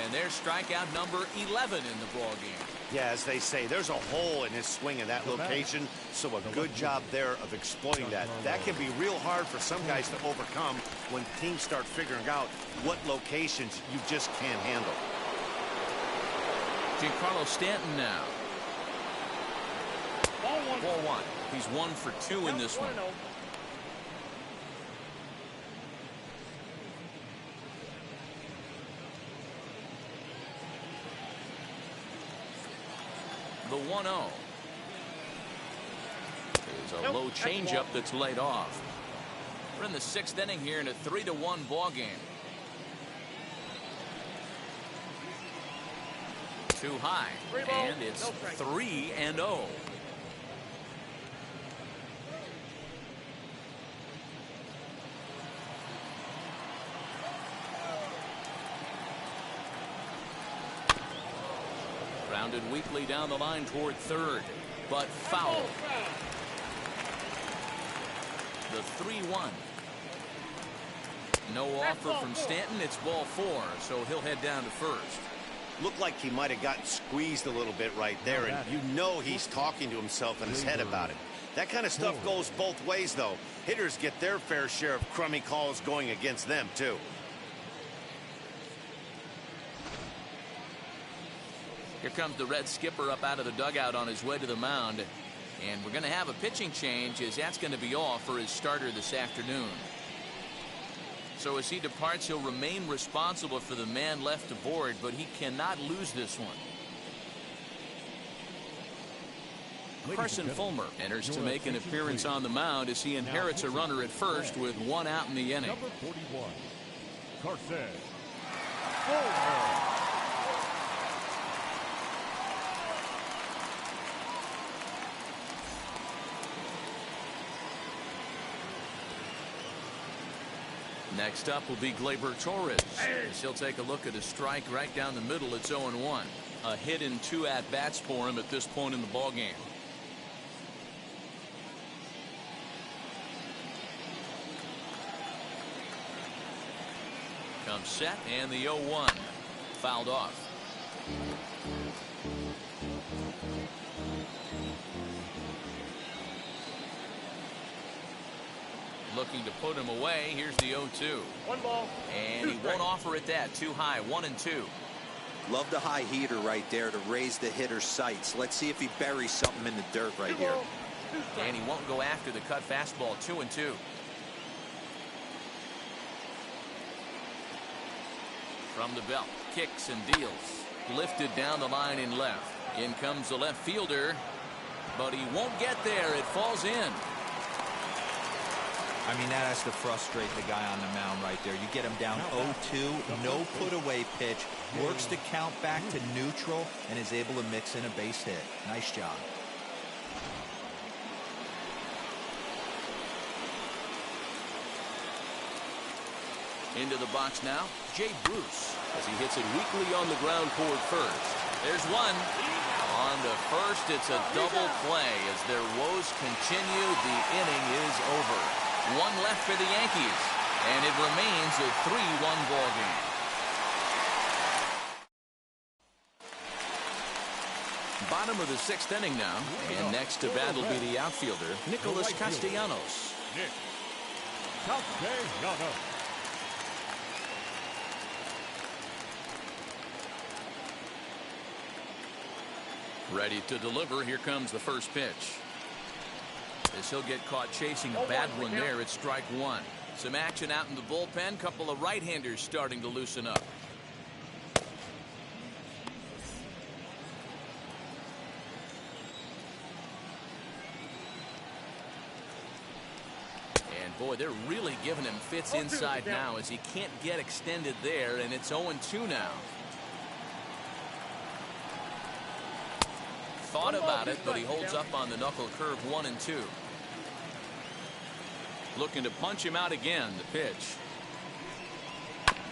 A: And there's strikeout number 11 in the ball game.
B: Yeah, as they say, there's a hole in his swing in that location, so a good job there of exploiting that. That can be real hard for some guys to overcome when teams start figuring out what locations you just can't handle.
A: Giancarlo Stanton now. Ball 1. He's 1 for 2 in this one. The 1-0 is a low changeup that's laid off. We're in the 6th inning here in a 3-1 ball game. Too high, and it's 3-0. Rounded weakly down the line toward third, but foul. The 3-1. No offer from Stanton. It's ball 4, so he'll head down to first.
B: Looked like he might have gotten squeezed a little bit right there, and you know he's talking to himself in his head about it. That kind of stuff goes both ways, though. Hitters get their fair share of crummy calls going against them, too.
A: Here comes the Red skipper up out of the dugout on his way to the mound. And we're going to have a pitching change, as that's going to be all for his starter this afternoon. So as he departs, he'll remain responsible for the man left aboard, but he cannot lose this one. Carson Fulmer enters to make an appearance on the mound as he inherits a runner at first with 1 out in the inning.
E: Number 41, Carson Fulmer.
A: Next up will be Gleyber Torres. He'll take a look at a strike right down the middle. It's 0-1. A hit in 2 at-bats for him at this point in the ballgame. Comes set, and the 0-1. Fouled off. Looking to put him away. Here's the 0-2.
C: 1 ball.
A: And he won't offer it that. Too high. 1-2.
D: Love the high heater right there to raise the hitter's sights. Let's see if he buries something in the dirt right here.
A: And he won't go after the cut fastball. 2-2. From the belt, kicks and deals. Lifted down the line in left. In comes the left fielder, but he won't get there. It falls in.
D: I mean, that has to frustrate the guy on the mound right there. You get him down 0-2, no put-away pitch, works the count back to neutral, and is able to mix in a base hit. Nice job.
A: Into the box now, Jay Bruce, as he hits it weakly on the ground toward first. There's one. On to first, it's a double play. As their woes continue, the inning is over. One left for the Yankees, and it remains a 3-1 ball game. Bottom of the 6th inning now, and next to bat will be the outfielder, Nicholas Castellanos.
E: Nick Castellanos.
A: Ready to deliver. Here comes the first pitch. As he'll get caught chasing a bad one there, it's strike one. Some action out in the bullpen. Couple of right-handers starting to loosen up. And boy, they're really giving him fits inside now as he can't get extended there, and it's 0-2 now. Thought about it, but he holds up on the knuckle curve. 1-2. Looking to punch him out again. The pitch.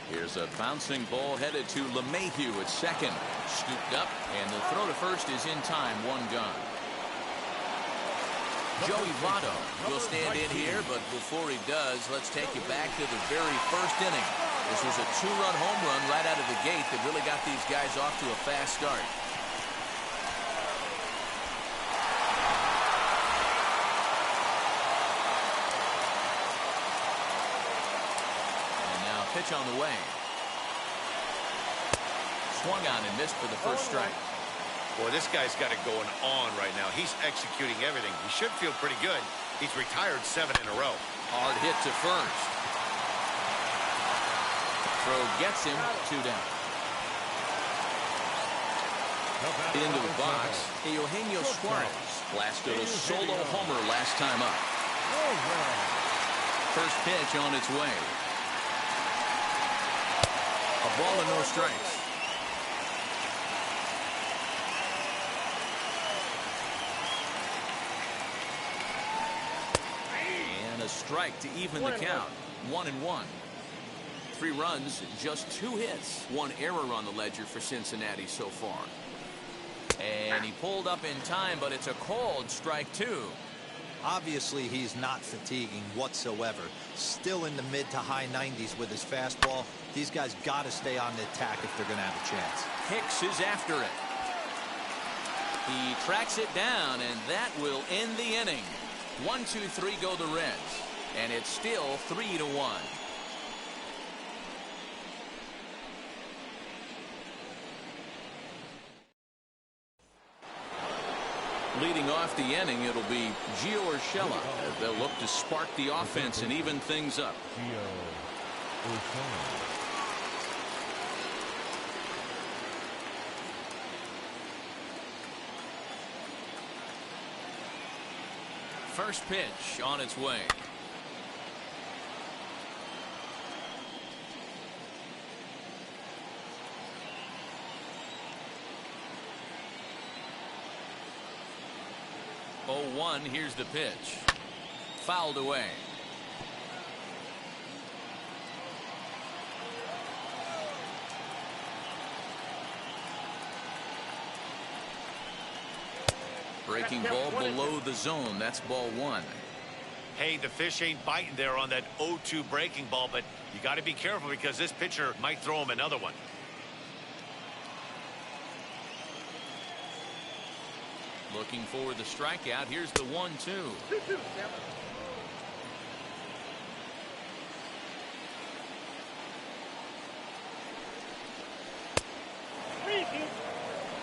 A: Here's a bouncing ball headed to LeMahieu at second. Scooped up, and the throw to first is in time. One gone. Joey Votto will stand in here, but before he does, let's take you back to the very first inning. This was a 2-run home run right out of the gate that really got these guys off to a fast start. Pitch on the way. Swung on and missed for the first strike.
B: Boy, this guy's got it going on right now. He's executing everything. He should feel pretty good. He's retired 7 in a row.
A: Hard hit to first. Throw gets him. 2 down. Into the box, Eugenio Suarez blasted a solo homer last time up. First pitch on its way. A ball and no strikes. And a strike to even the count. 1-1. 3 runs, just 2 hits. 1 error on the ledger for Cincinnati so far. And he pulled up in time, but it's a called strike 2.
D: Obviously, he's not fatiguing whatsoever. Still in the mid to high 90s with his fastball. These guys got to stay on the attack if they're going to have a chance.
A: Hicks is after it. He tracks it down, and that will end the inning. 1-2-3 go the Reds, and it's still 3-1. Leading off the inning, it'll be Gio Urshela. They'll look to spark the offense and even things up. First pitch on its way. Oh, 1, here's the pitch. Fouled away. Breaking ball below the zone. That's ball 1.
B: Hey, the fish ain't biting there on that 0-2 breaking ball, but you got to be careful because this pitcher might throw him another one.
A: Looking for the strikeout. Here's the 1-2.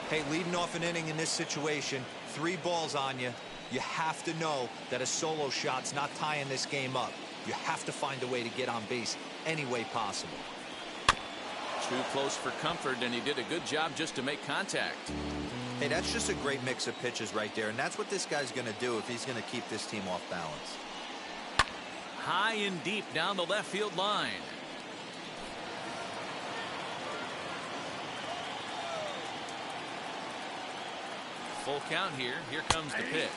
D: Hey, leading off an inning in this situation, 3 balls on you. You have to know that a solo shot's not tying this game up. You have to find a way to get on base any way possible.
A: Too close for comfort, and he did a good job just to make contact.
D: Hey, that's just a great mix of pitches right there, and that's what this guy's going to do if he's going to keep this team off balance.
A: High and deep down the left field line. Full count here. Here comes the pitch.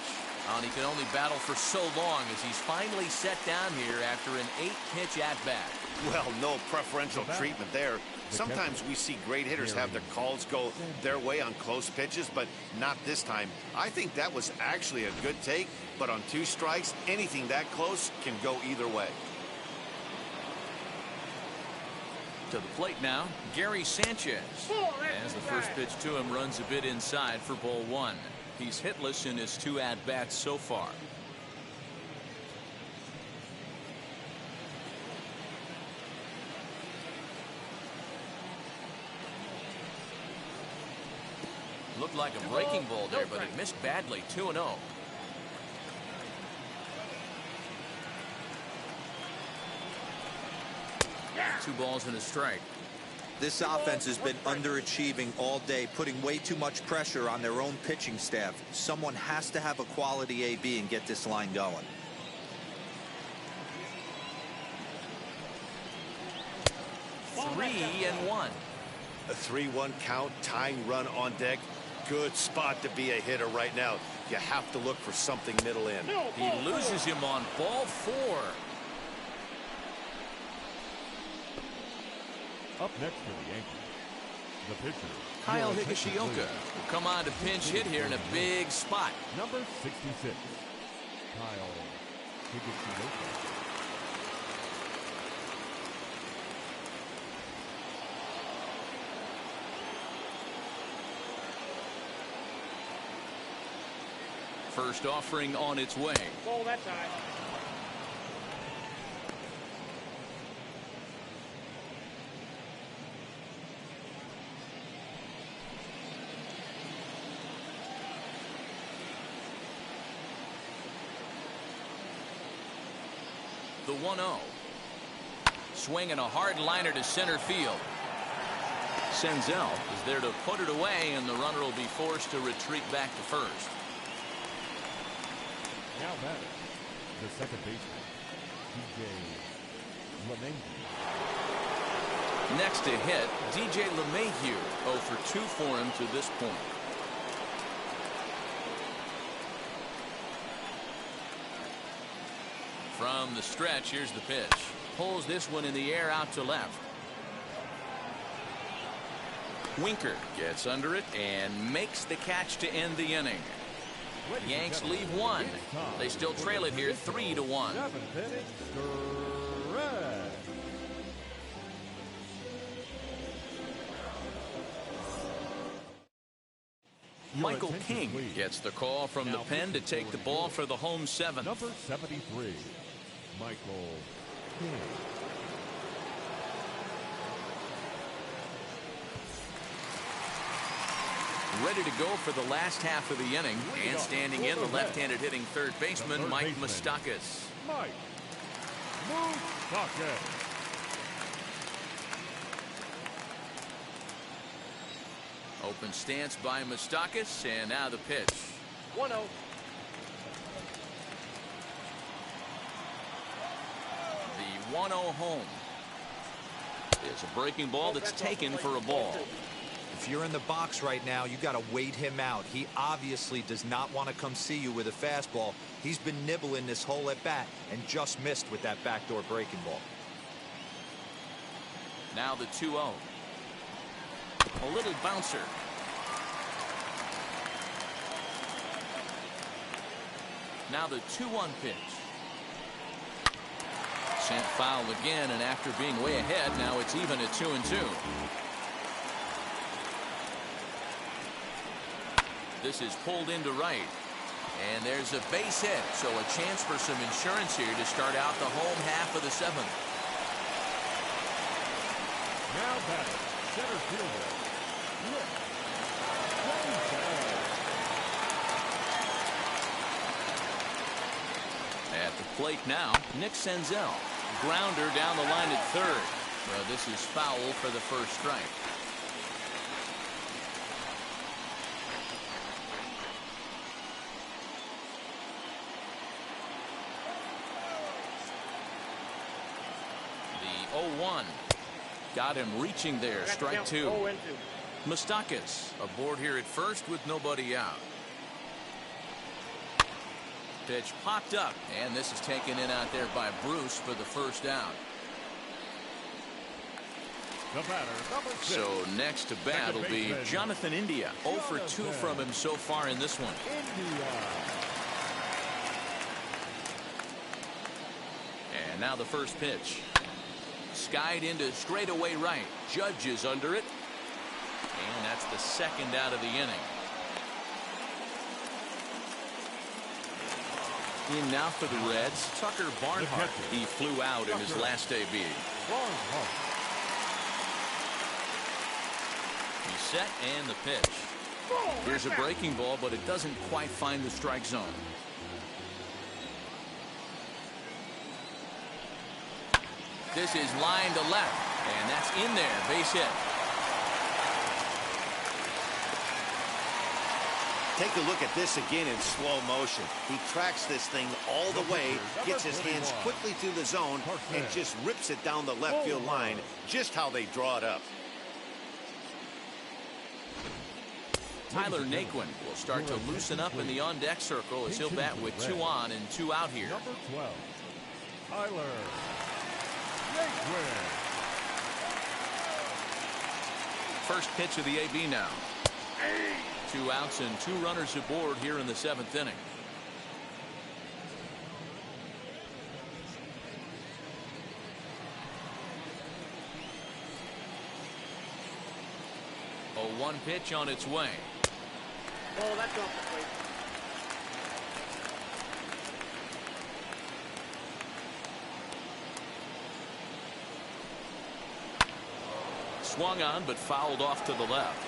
A: And he can only battle for so long as he's finally set down here after an 8-pitch at-bat.
B: Well, no preferential treatment there. Sometimes we see great hitters have their calls go their way on close pitches, but not this time. I think that was actually a good take, but on 2 strikes, anything that close can go either way.
A: To the plate now, Gary Sanchez. As the first pitch to him runs a bit inside for ball 1. He's hitless in his 2 at-bats so far. Looked like a breaking ball there, but it missed badly. 2-0. Two balls and a strike.
D: This offense has been underachieving all day, putting way too much pressure on their own pitching staff. Someone has to have a quality AB and get this line going.
A: Three and one.
B: A 3-1 count, tying run on deck. Good spot to be a hitter right now. You have to look for something middle in.
A: He loses him on ball 4.
E: Up next for the Yankees, the pitcher,
A: Kyle Higashioka will come on to pinch hit here in a big spot.
E: number 66, Kyle Higashioka.
A: First offering on its way.
C: Ball that time.
A: The 1-0. Swinging a hard liner to center field. Senzel is there to put it away, and the runner will be forced to retreat back to first.
E: Now batting, the second baseman, DJ LeMahieu.
A: Next to hit, DJ LeMahieu. 0 for 2 for him to this point. From the stretch, here's the pitch. Pulls this one in the air out to left. Winker gets under it and makes the catch to end the inning. The Yanks leave 1. They still trail it here 3-1. Michael King gets the call from the pen to take the ball for the home 7th.
E: Number 73, Michael King.
A: Ready to go for the last half of the inning, and standing in, the left-handed hitting third baseman, Mike Moustakas.
E: Mike Moustakas.
A: Open stance by Moustakas, and now the pitch.
C: 1-0.
A: The 1-0 home. It's a breaking ball that's taken for a ball.
D: If you're in the box right now, you got to wait him out. He obviously does not want to come see you with a fastball. He's been nibbling this whole at bat and just missed with that backdoor breaking ball.
A: Now the 2-0. A little bouncer. Now the 2-1 pitch. Sent foul again, and after being way ahead, now it's even at 2-2. This is pulled into right. And there's a base hit, so a chance for some insurance here to start out the home half of the 7th.
E: Now batting, center fielder, Nick
A: Senzel. At the plate now, Nick Senzel. Grounder down the line at third. Well, this is foul for the first strike. The 0-1. Got him reaching there. Strike two. Moustakas aboard here at first with nobody out. Pitch popped up, and this is taken in out there by Bruce for the first down.
E: The batter, number 6.
A: So next to bat will be Jonathan India. 0 for 2 from him so far in this one.
E: India.
A: And now the first pitch. Skied into straightaway right. Judge is under it. And that's the second out of the inning. In now for the Reds, Tucker Barnhart. He flew out in his last AB. He's set and the pitch. Here's a breaking ball, but it doesn't quite find the strike zone. This is line to left, and that's in there. Base hit.
B: Take a look at this again in slow motion. He tracks this thing all the way, gets his hands quickly through the zone, and just rips it down the left field line, just how they draw it up.
A: Tyler Naquin will start to loosen up in the on-deck circle as he'll bat with 2 on and 2 out here.
E: Number 12, Tyler Naquin.
A: First pitch of the AB now. 2 outs and 2 runners aboard here in the 7th inning. A 1 pitch on its way.
C: Oh, that's off the plate.
A: Swung on but fouled off to the left.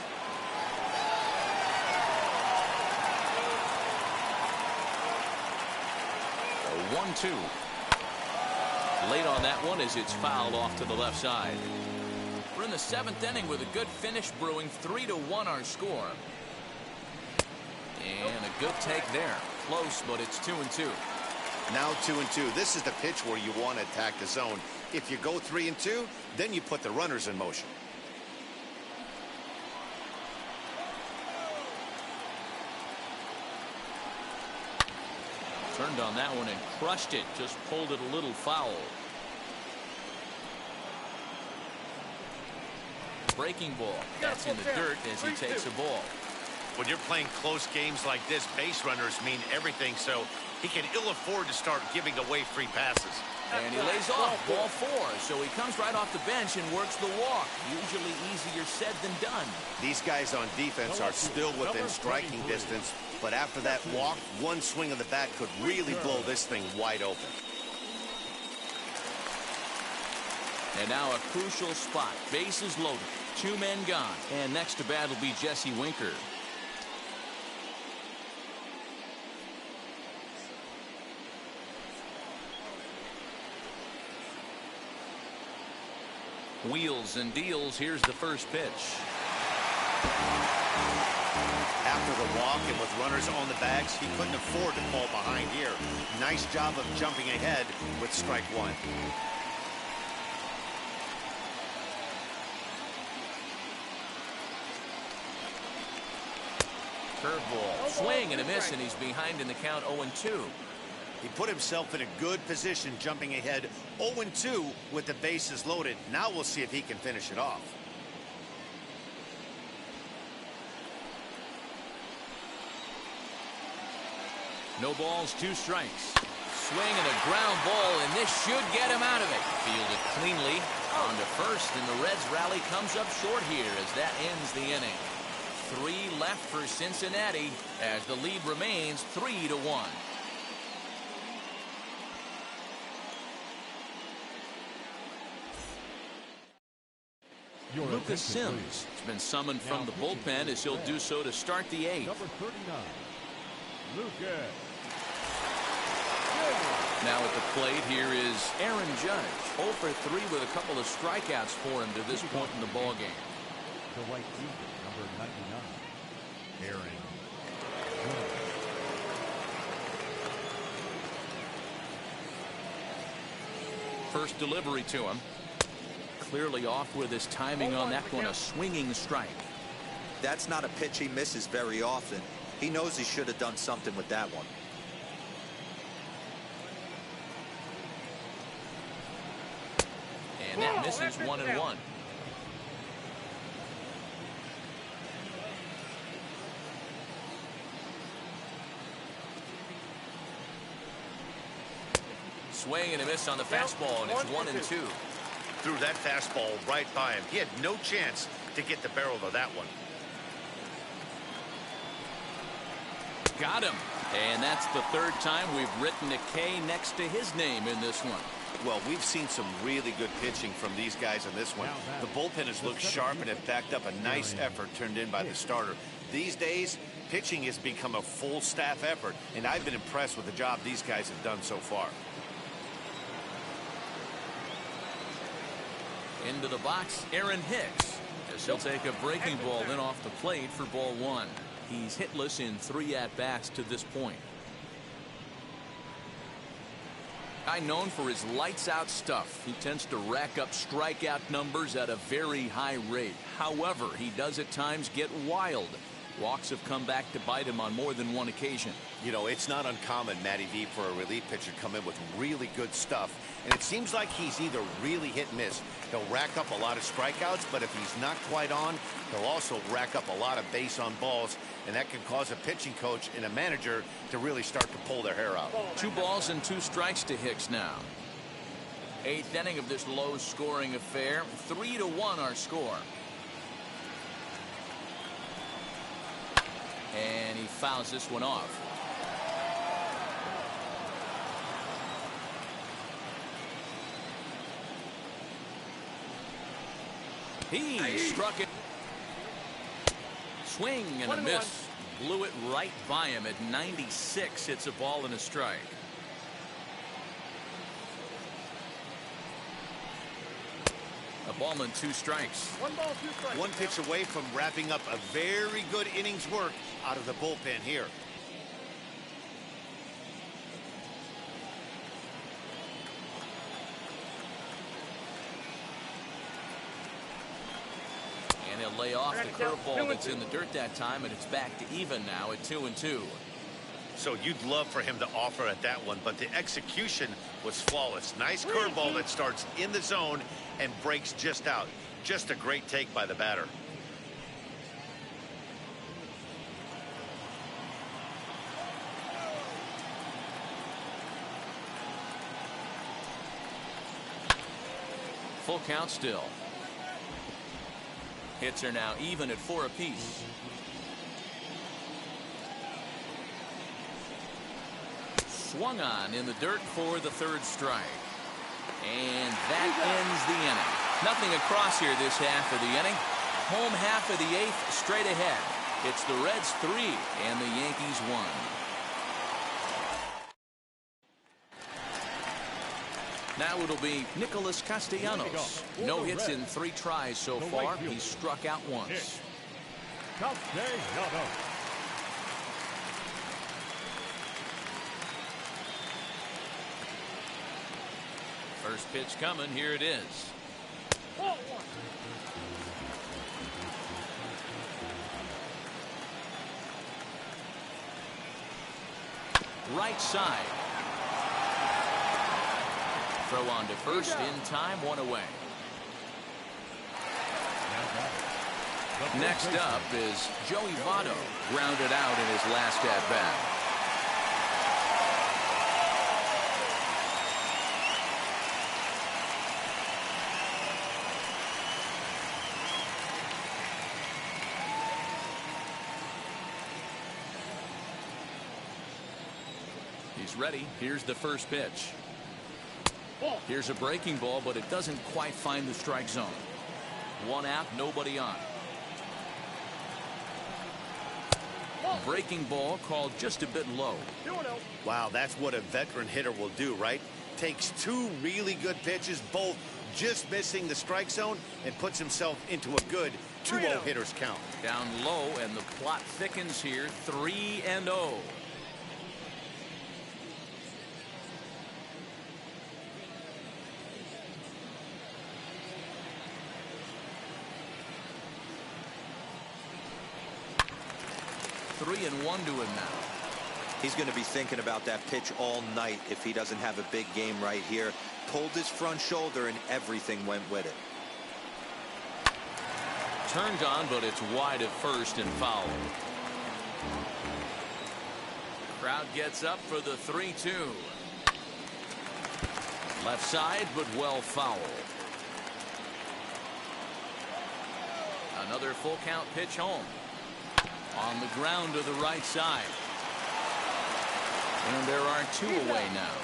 A: A 1-2. Late on that one as it's fouled off to the left side. We're in the 7th inning with a good finish brewing. 3-1 our score. And a good take there. Close, but it's 2-2.
B: Now 2-2. This is the pitch where you want to attack the zone. If you go 3-2, then you put the runners in motion.
A: Turned on that one and crushed it. Just pulled it a little foul. Breaking ball. That's in the dirt as he takes a ball.
B: When you're playing close games like this, base runners mean everything, so he can ill afford to start giving away free passes.
A: And he lays off ball 4, so he comes right off the bench and works the walk. Usually easier said than done.
B: These guys on defense are still within striking distance, but after that walk, one swing of the bat could really blow this thing wide open.
A: And now a crucial spot. Bases loaded. 2 men gone. And next to bat will be Jesse Winker. Wheels and deals. Here's the first pitch.
B: After the walk and with runners on the bags, he couldn't afford to fall behind here. Nice job of jumping ahead with strike 1.
A: Curveball. Swing and a miss, and he's behind in the count 0-2.
B: He put himself in a good position jumping ahead 0-2 with the bases loaded. Now we'll see if he can finish it off.
A: No balls, 2 strikes. Swing and a ground ball, and this should get him out of it. Fielded cleanly. On to first, and the Reds rally comes up short here as that ends the inning. 3 left for Cincinnati as the lead remains 3-1. Lucas Sims has been summoned from the bullpen as he'll do so to start the 8th.
E: Number 39, Lucas.
A: Now at the plate, here is Aaron Judge. 0 for 3 with a couple of strikeouts for him to this point in the ballgame.
E: The right fielder, number 99, Aaron Judge.
A: First delivery to him. Clearly off with his timing on that one. A swinging strike.
D: That's not a pitch he misses very often. He knows he should have done something with that one.
A: And that misses 1-1. Swing and a miss on the fastball, and it's 1-2.
B: Threw that fastball right by him. He had no chance to get the barrel of that one.
A: Got him. And that's the third time we've written a K next to his name in this one.
B: Well, we've seen some really good pitching from these guys in this one. The bullpen has looked sharp and have backed up a nice effort turned in by the starter. These days, pitching has become a full staff effort, and I've been impressed with the job these guys have done so far.
A: Into the box, Aaron Hicks, as he'll take a breaking ball in off the plate for ball 1. He's hitless in 3 at-bats to this point. Guy known for his lights-out stuff. He tends to rack up strikeout numbers at a very high rate. However, he does at times get wild. Walks have come back to bite him on more than one occasion.
B: You know, it's not uncommon, Matty V, for a relief pitcher to come in with really good stuff. And it seems like he's either really hit and miss. He'll rack up a lot of strikeouts, but if he's not quite on, he'll also rack up a lot of base on balls. And that can cause a pitching coach and a manager to really start to pull their hair out.
A: 2 balls and 2 strikes to Hicks now. 8th inning of this low-scoring affair. 3-1 our score. And he fouls this one off. He struck it. Swing and a miss. Blew it right by him at 96. It's a ball and a strike. A ball and 2 strikes.
C: 1 ball, 2 strikes.
B: One pitch away from wrapping up a very good innings work out of the bullpen here.
A: And he'll lay off the curveball that's in the dirt that time, and it's back to even now at 2-2.
B: So you'd love for him to offer at that one, but the execution was flawless. Nice curveball that starts in the zone and breaks just out. Just a great take by the batter.
A: Full count still. Hits are now even at 4 apiece. Swung on in the dirt for the 3rd strike. And that ends the inning. Nothing across here this half of the inning. Home half of the 8th straight ahead. It's the Reds 3 and the Yankees 1. Now it'll be Nicholas Castellanos. No hits in 3 tries so far. He's struck out once.
E: Castellanos.
A: First pitch coming. Here it is. Right side. Throw on to first in time. 1 away. Next up is Joey Votto, grounded out in his last at bat. He's ready. Here's the first pitch. Here's a breaking ball, but it doesn't quite find the strike zone. 1 out, nobody on. Breaking ball called just a bit low.
C: 2-0.
B: Wow, that's what a veteran hitter will do, right? Takes two really good pitches, both just missing the strike zone, and puts himself into a good 2-0 hitter's count.
A: Down low, and the plot thickens here. 3-0. Three and one to him now.
D: He's going to be thinking about that pitch all night if he doesn't have a big game right here. Pulled his front shoulder and everything went with it.
A: Turned on, but it's wide at first and foul. Crowd gets up for the 3-2. Left side, but well fouled. Another full count pitch home. On the ground to the right side. And there are two away now.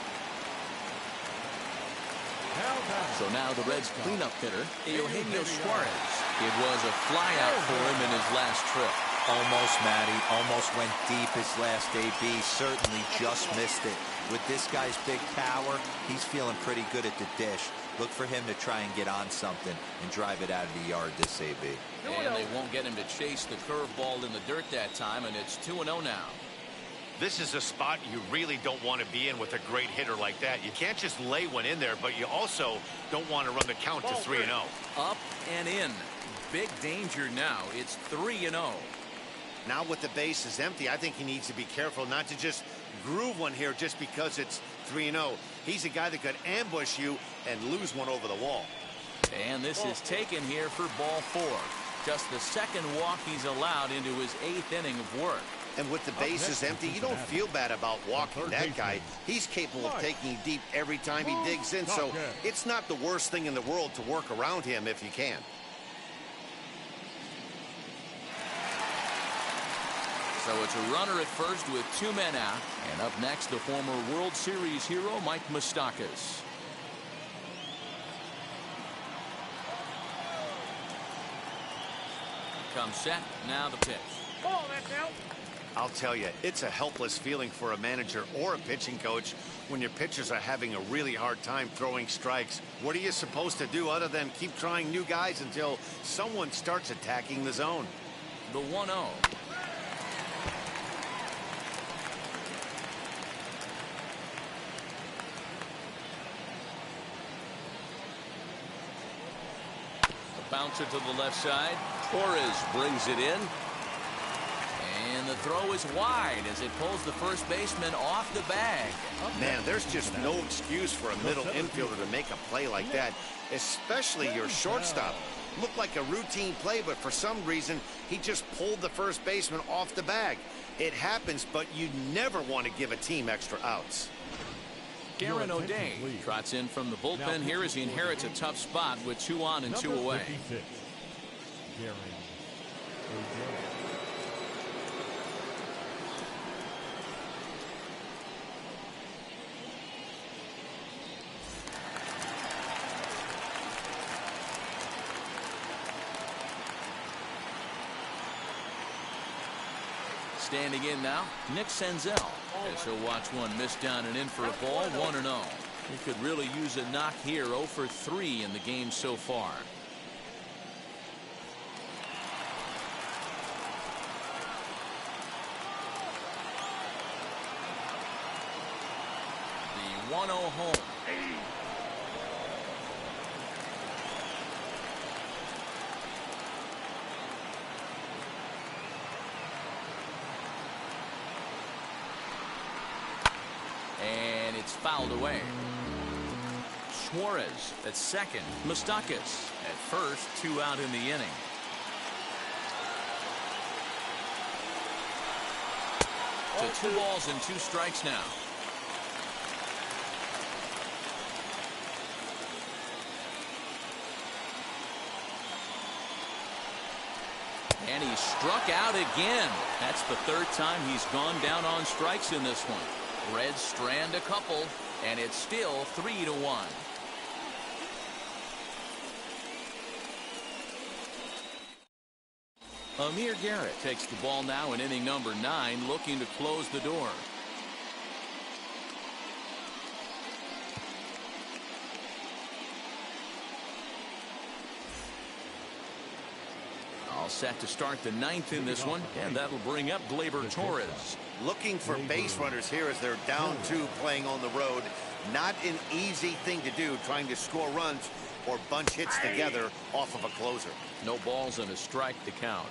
A: So now the Reds cleanup hitter, Eugenio Suarez. It was a flyout for him in his last trip.
D: Almost, Matty. Almost went deep his last AB. Certainly just missed it. With this guy's big power, he's feeling pretty good at the dish. Look for him to try and get on something and drive it out of the yard this AB.
A: And they won't get him to chase the curveball in the dirt that time, and it's 2-0 now.
B: This is a spot you really don't want to be in with a great hitter like that. You can't just lay one in there, but you also don't want to run the count to 3-0.
A: Up and in. Big danger now. It's 3-0.
B: Now with the base is empty, I think he needs to be careful not to just groove one here just because it's 3-0. He's a guy that could ambush you and lose one over the wall.
A: And this is taken here for ball 4. Just the second walk he's allowed into his 8th inning of work.
B: And with the bases empty, you don't feel bad about walking that guy. He's capable of taking deep every time he digs in, so it's not the worst thing in the world to work around him if you can.
A: So it's a runner at first with 2 men out. And up next, the former World Series hero, Mike Moustakas. Comes set. Now the pitch.
C: Ball, that's out.
B: I'll tell you, it's a helpless feeling for a manager or a pitching coach when your pitchers are having a really hard time throwing strikes. What are you supposed to do other than keep trying new guys until someone starts attacking the zone?
A: The 1-0. Bouncer to the left side. Torres brings it in. And the throw is wide as it pulls the first baseman off the bag.
B: Man, there's just no excuse for a middle infielder to make a play like that, especially your shortstop. Looked like a routine play, but for some reason, he just pulled the first baseman off the bag. It happens, but you never want to give a team extra outs.
A: Aaron O'Day trots in from the bullpen here as he inherits a tough spot with 2 on and 2 away. Standing in now, Nick Senzel. As he'll watch one miss down and in for a ball, 1-0. He could really use a knock here, 0 for 3 in the game so far. The 1-0 home. And it's fouled away. Suarez at second. Moustakas at first. 2 out in the inning. To 2 balls and 2 strikes now. And he struck out again. That's the 3rd time he's gone down on strikes in this one. Reds strand a couple, and it's still 3-1. Amir Garrett takes the ball now in inning number 9, looking to close the door. All set to start the 9th in this one, and that'll bring up Gleyber Torres.
B: Looking for base runners here as they're down 2 playing on the road. Not an easy thing to do, trying to score runs or bunch hits together off of a closer.
A: No balls and a strike to count.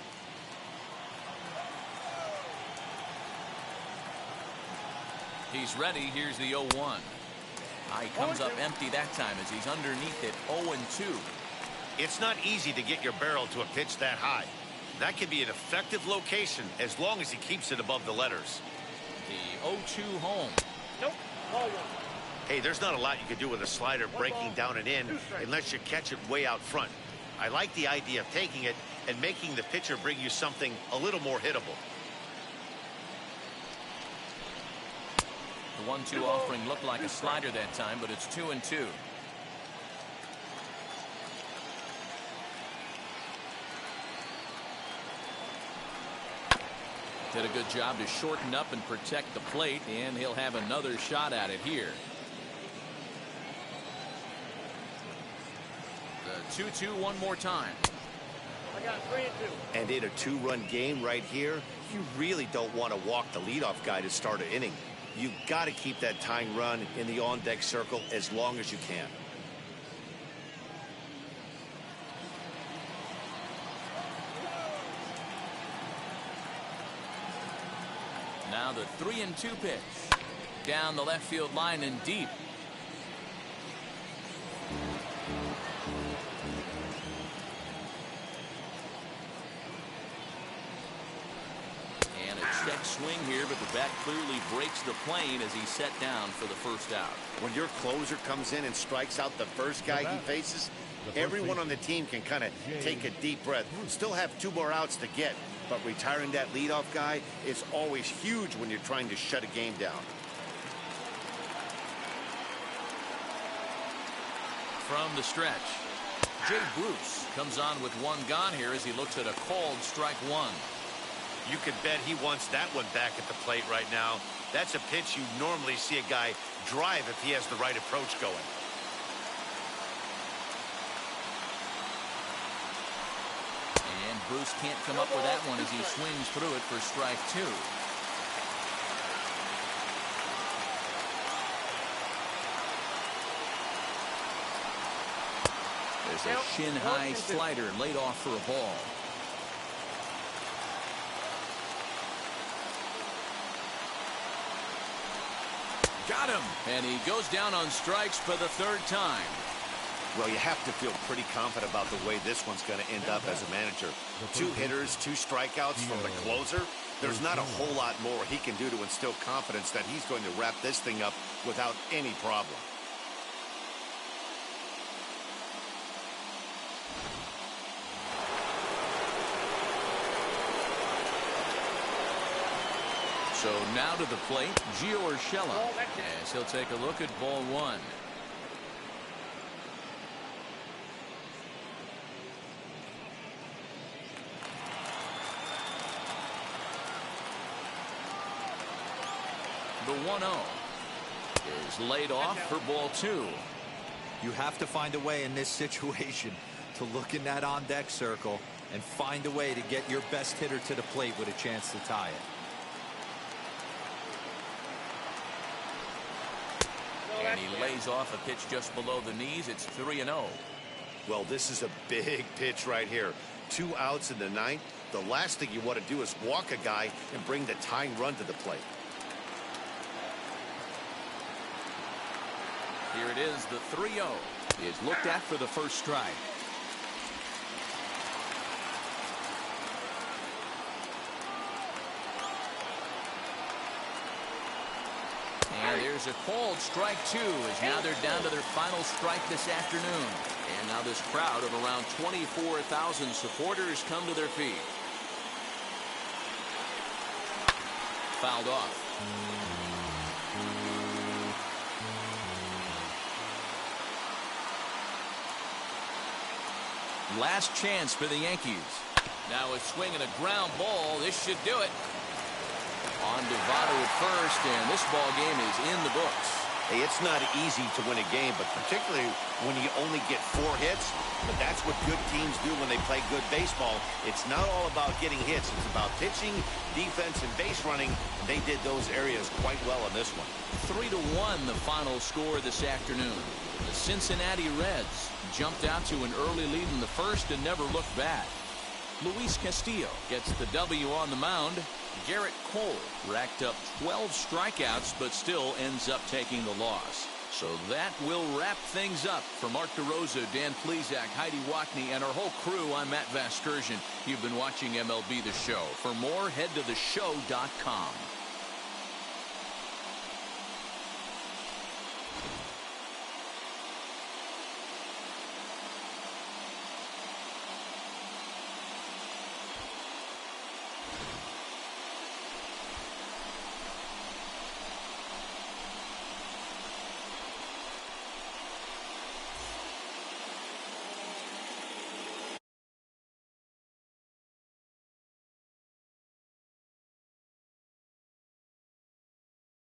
A: He's ready. Here's the 0-1. He comes up empty that time as he's underneath it, 0-2.
B: It's not easy to get your barrel to a pitch that high. That can be an effective location as long as he keeps it above the letters.
A: The 0-2 home.
C: Nope. Ball 1.
B: Hey, there's not a lot you can do with a slider breaking down and in unless you catch it way out front. I like the idea of taking it and making the pitcher bring you something a little more hittable.
A: The 1-2 offering looked like a slider that time, but it's 2-2. Did a good job to shorten up and protect the plate, and he'll have another shot at it here. The 2-2 one more time.
C: I got 3-2.
B: And in a 2-run game right here, you really don't want to walk the leadoff guy to start an inning. You've got to keep that tying run in the on-deck circle as long as you can.
A: Now the 3-2 pitch. Down the left field line and deep. And a check swing here, but the bat clearly breaks the plane as he's set down for the first out.
B: When your closer comes in and strikes out the first guy he faces, everyone on the team can kind of take a deep breath. Still have 2 more outs to get, but retiring that leadoff guy is always huge when you're trying to shut a game down.
A: From the stretch, Jay Bruce comes on with 1 gone here as he looks at a called strike 1.
B: You could bet he wants that one back at the plate right now. That's a pitch you normally see a guy drive if he has the right approach going.
A: And Bruce can't come up with that one as he swings through it for strike 2. There's a shin-high slider laid off for a ball. Got him. And he goes down on strikes for the 3rd time.
B: Well, you have to feel pretty confident about the way this one's going to end up as a manager. 2 hitters, 2 strikeouts from the closer. There's not a whole lot more he can do to instill confidence that he's going to wrap this thing up without any problem.
A: So now to the plate, Gio Urshela, as he'll take a look at ball 1. The 1-0 is laid off for ball 2.
D: You have to find a way in this situation to look in that on-deck circle and find a way to get your best hitter to the plate with a chance to tie it.
A: And he lays off a pitch just below the knees. It's 3-0.
B: Well, this is a big pitch right here. 2 outs in the 9th. The last thing you want to do is walk a guy and bring the tying run to the plate.
A: Here it is. The 3-0 is looked at for the first strike. And there's a called strike 2 as now they're down to their final strike this afternoon. And now this crowd of around 24,000 supporters come to their feet. Fouled off. Last chance for the Yankees. Now a swing and a ground ball. This should do it. On to Votto at first, and this ball game is in the books.
B: Hey, it's not easy to win a game, but particularly when you only get 4 hits. But that's what good teams do when they play good baseball. It's not all about getting hits. It's about pitching, defense, and base running. And they did those areas quite well in this one.
A: 3-1 the final score this afternoon. The Cincinnati Reds jumped out to an early lead in the first and never looked back. Luis Castillo gets the W on the mound. Garrett Cole racked up 12 strikeouts but still ends up taking the loss. So that will wrap things up. For Mark DeRosa, Dan Plesac, Heidi Wackney, and our whole crew, I'm Matt Vasgersian. You've been watching MLB The Show. For more, head to theshow.com.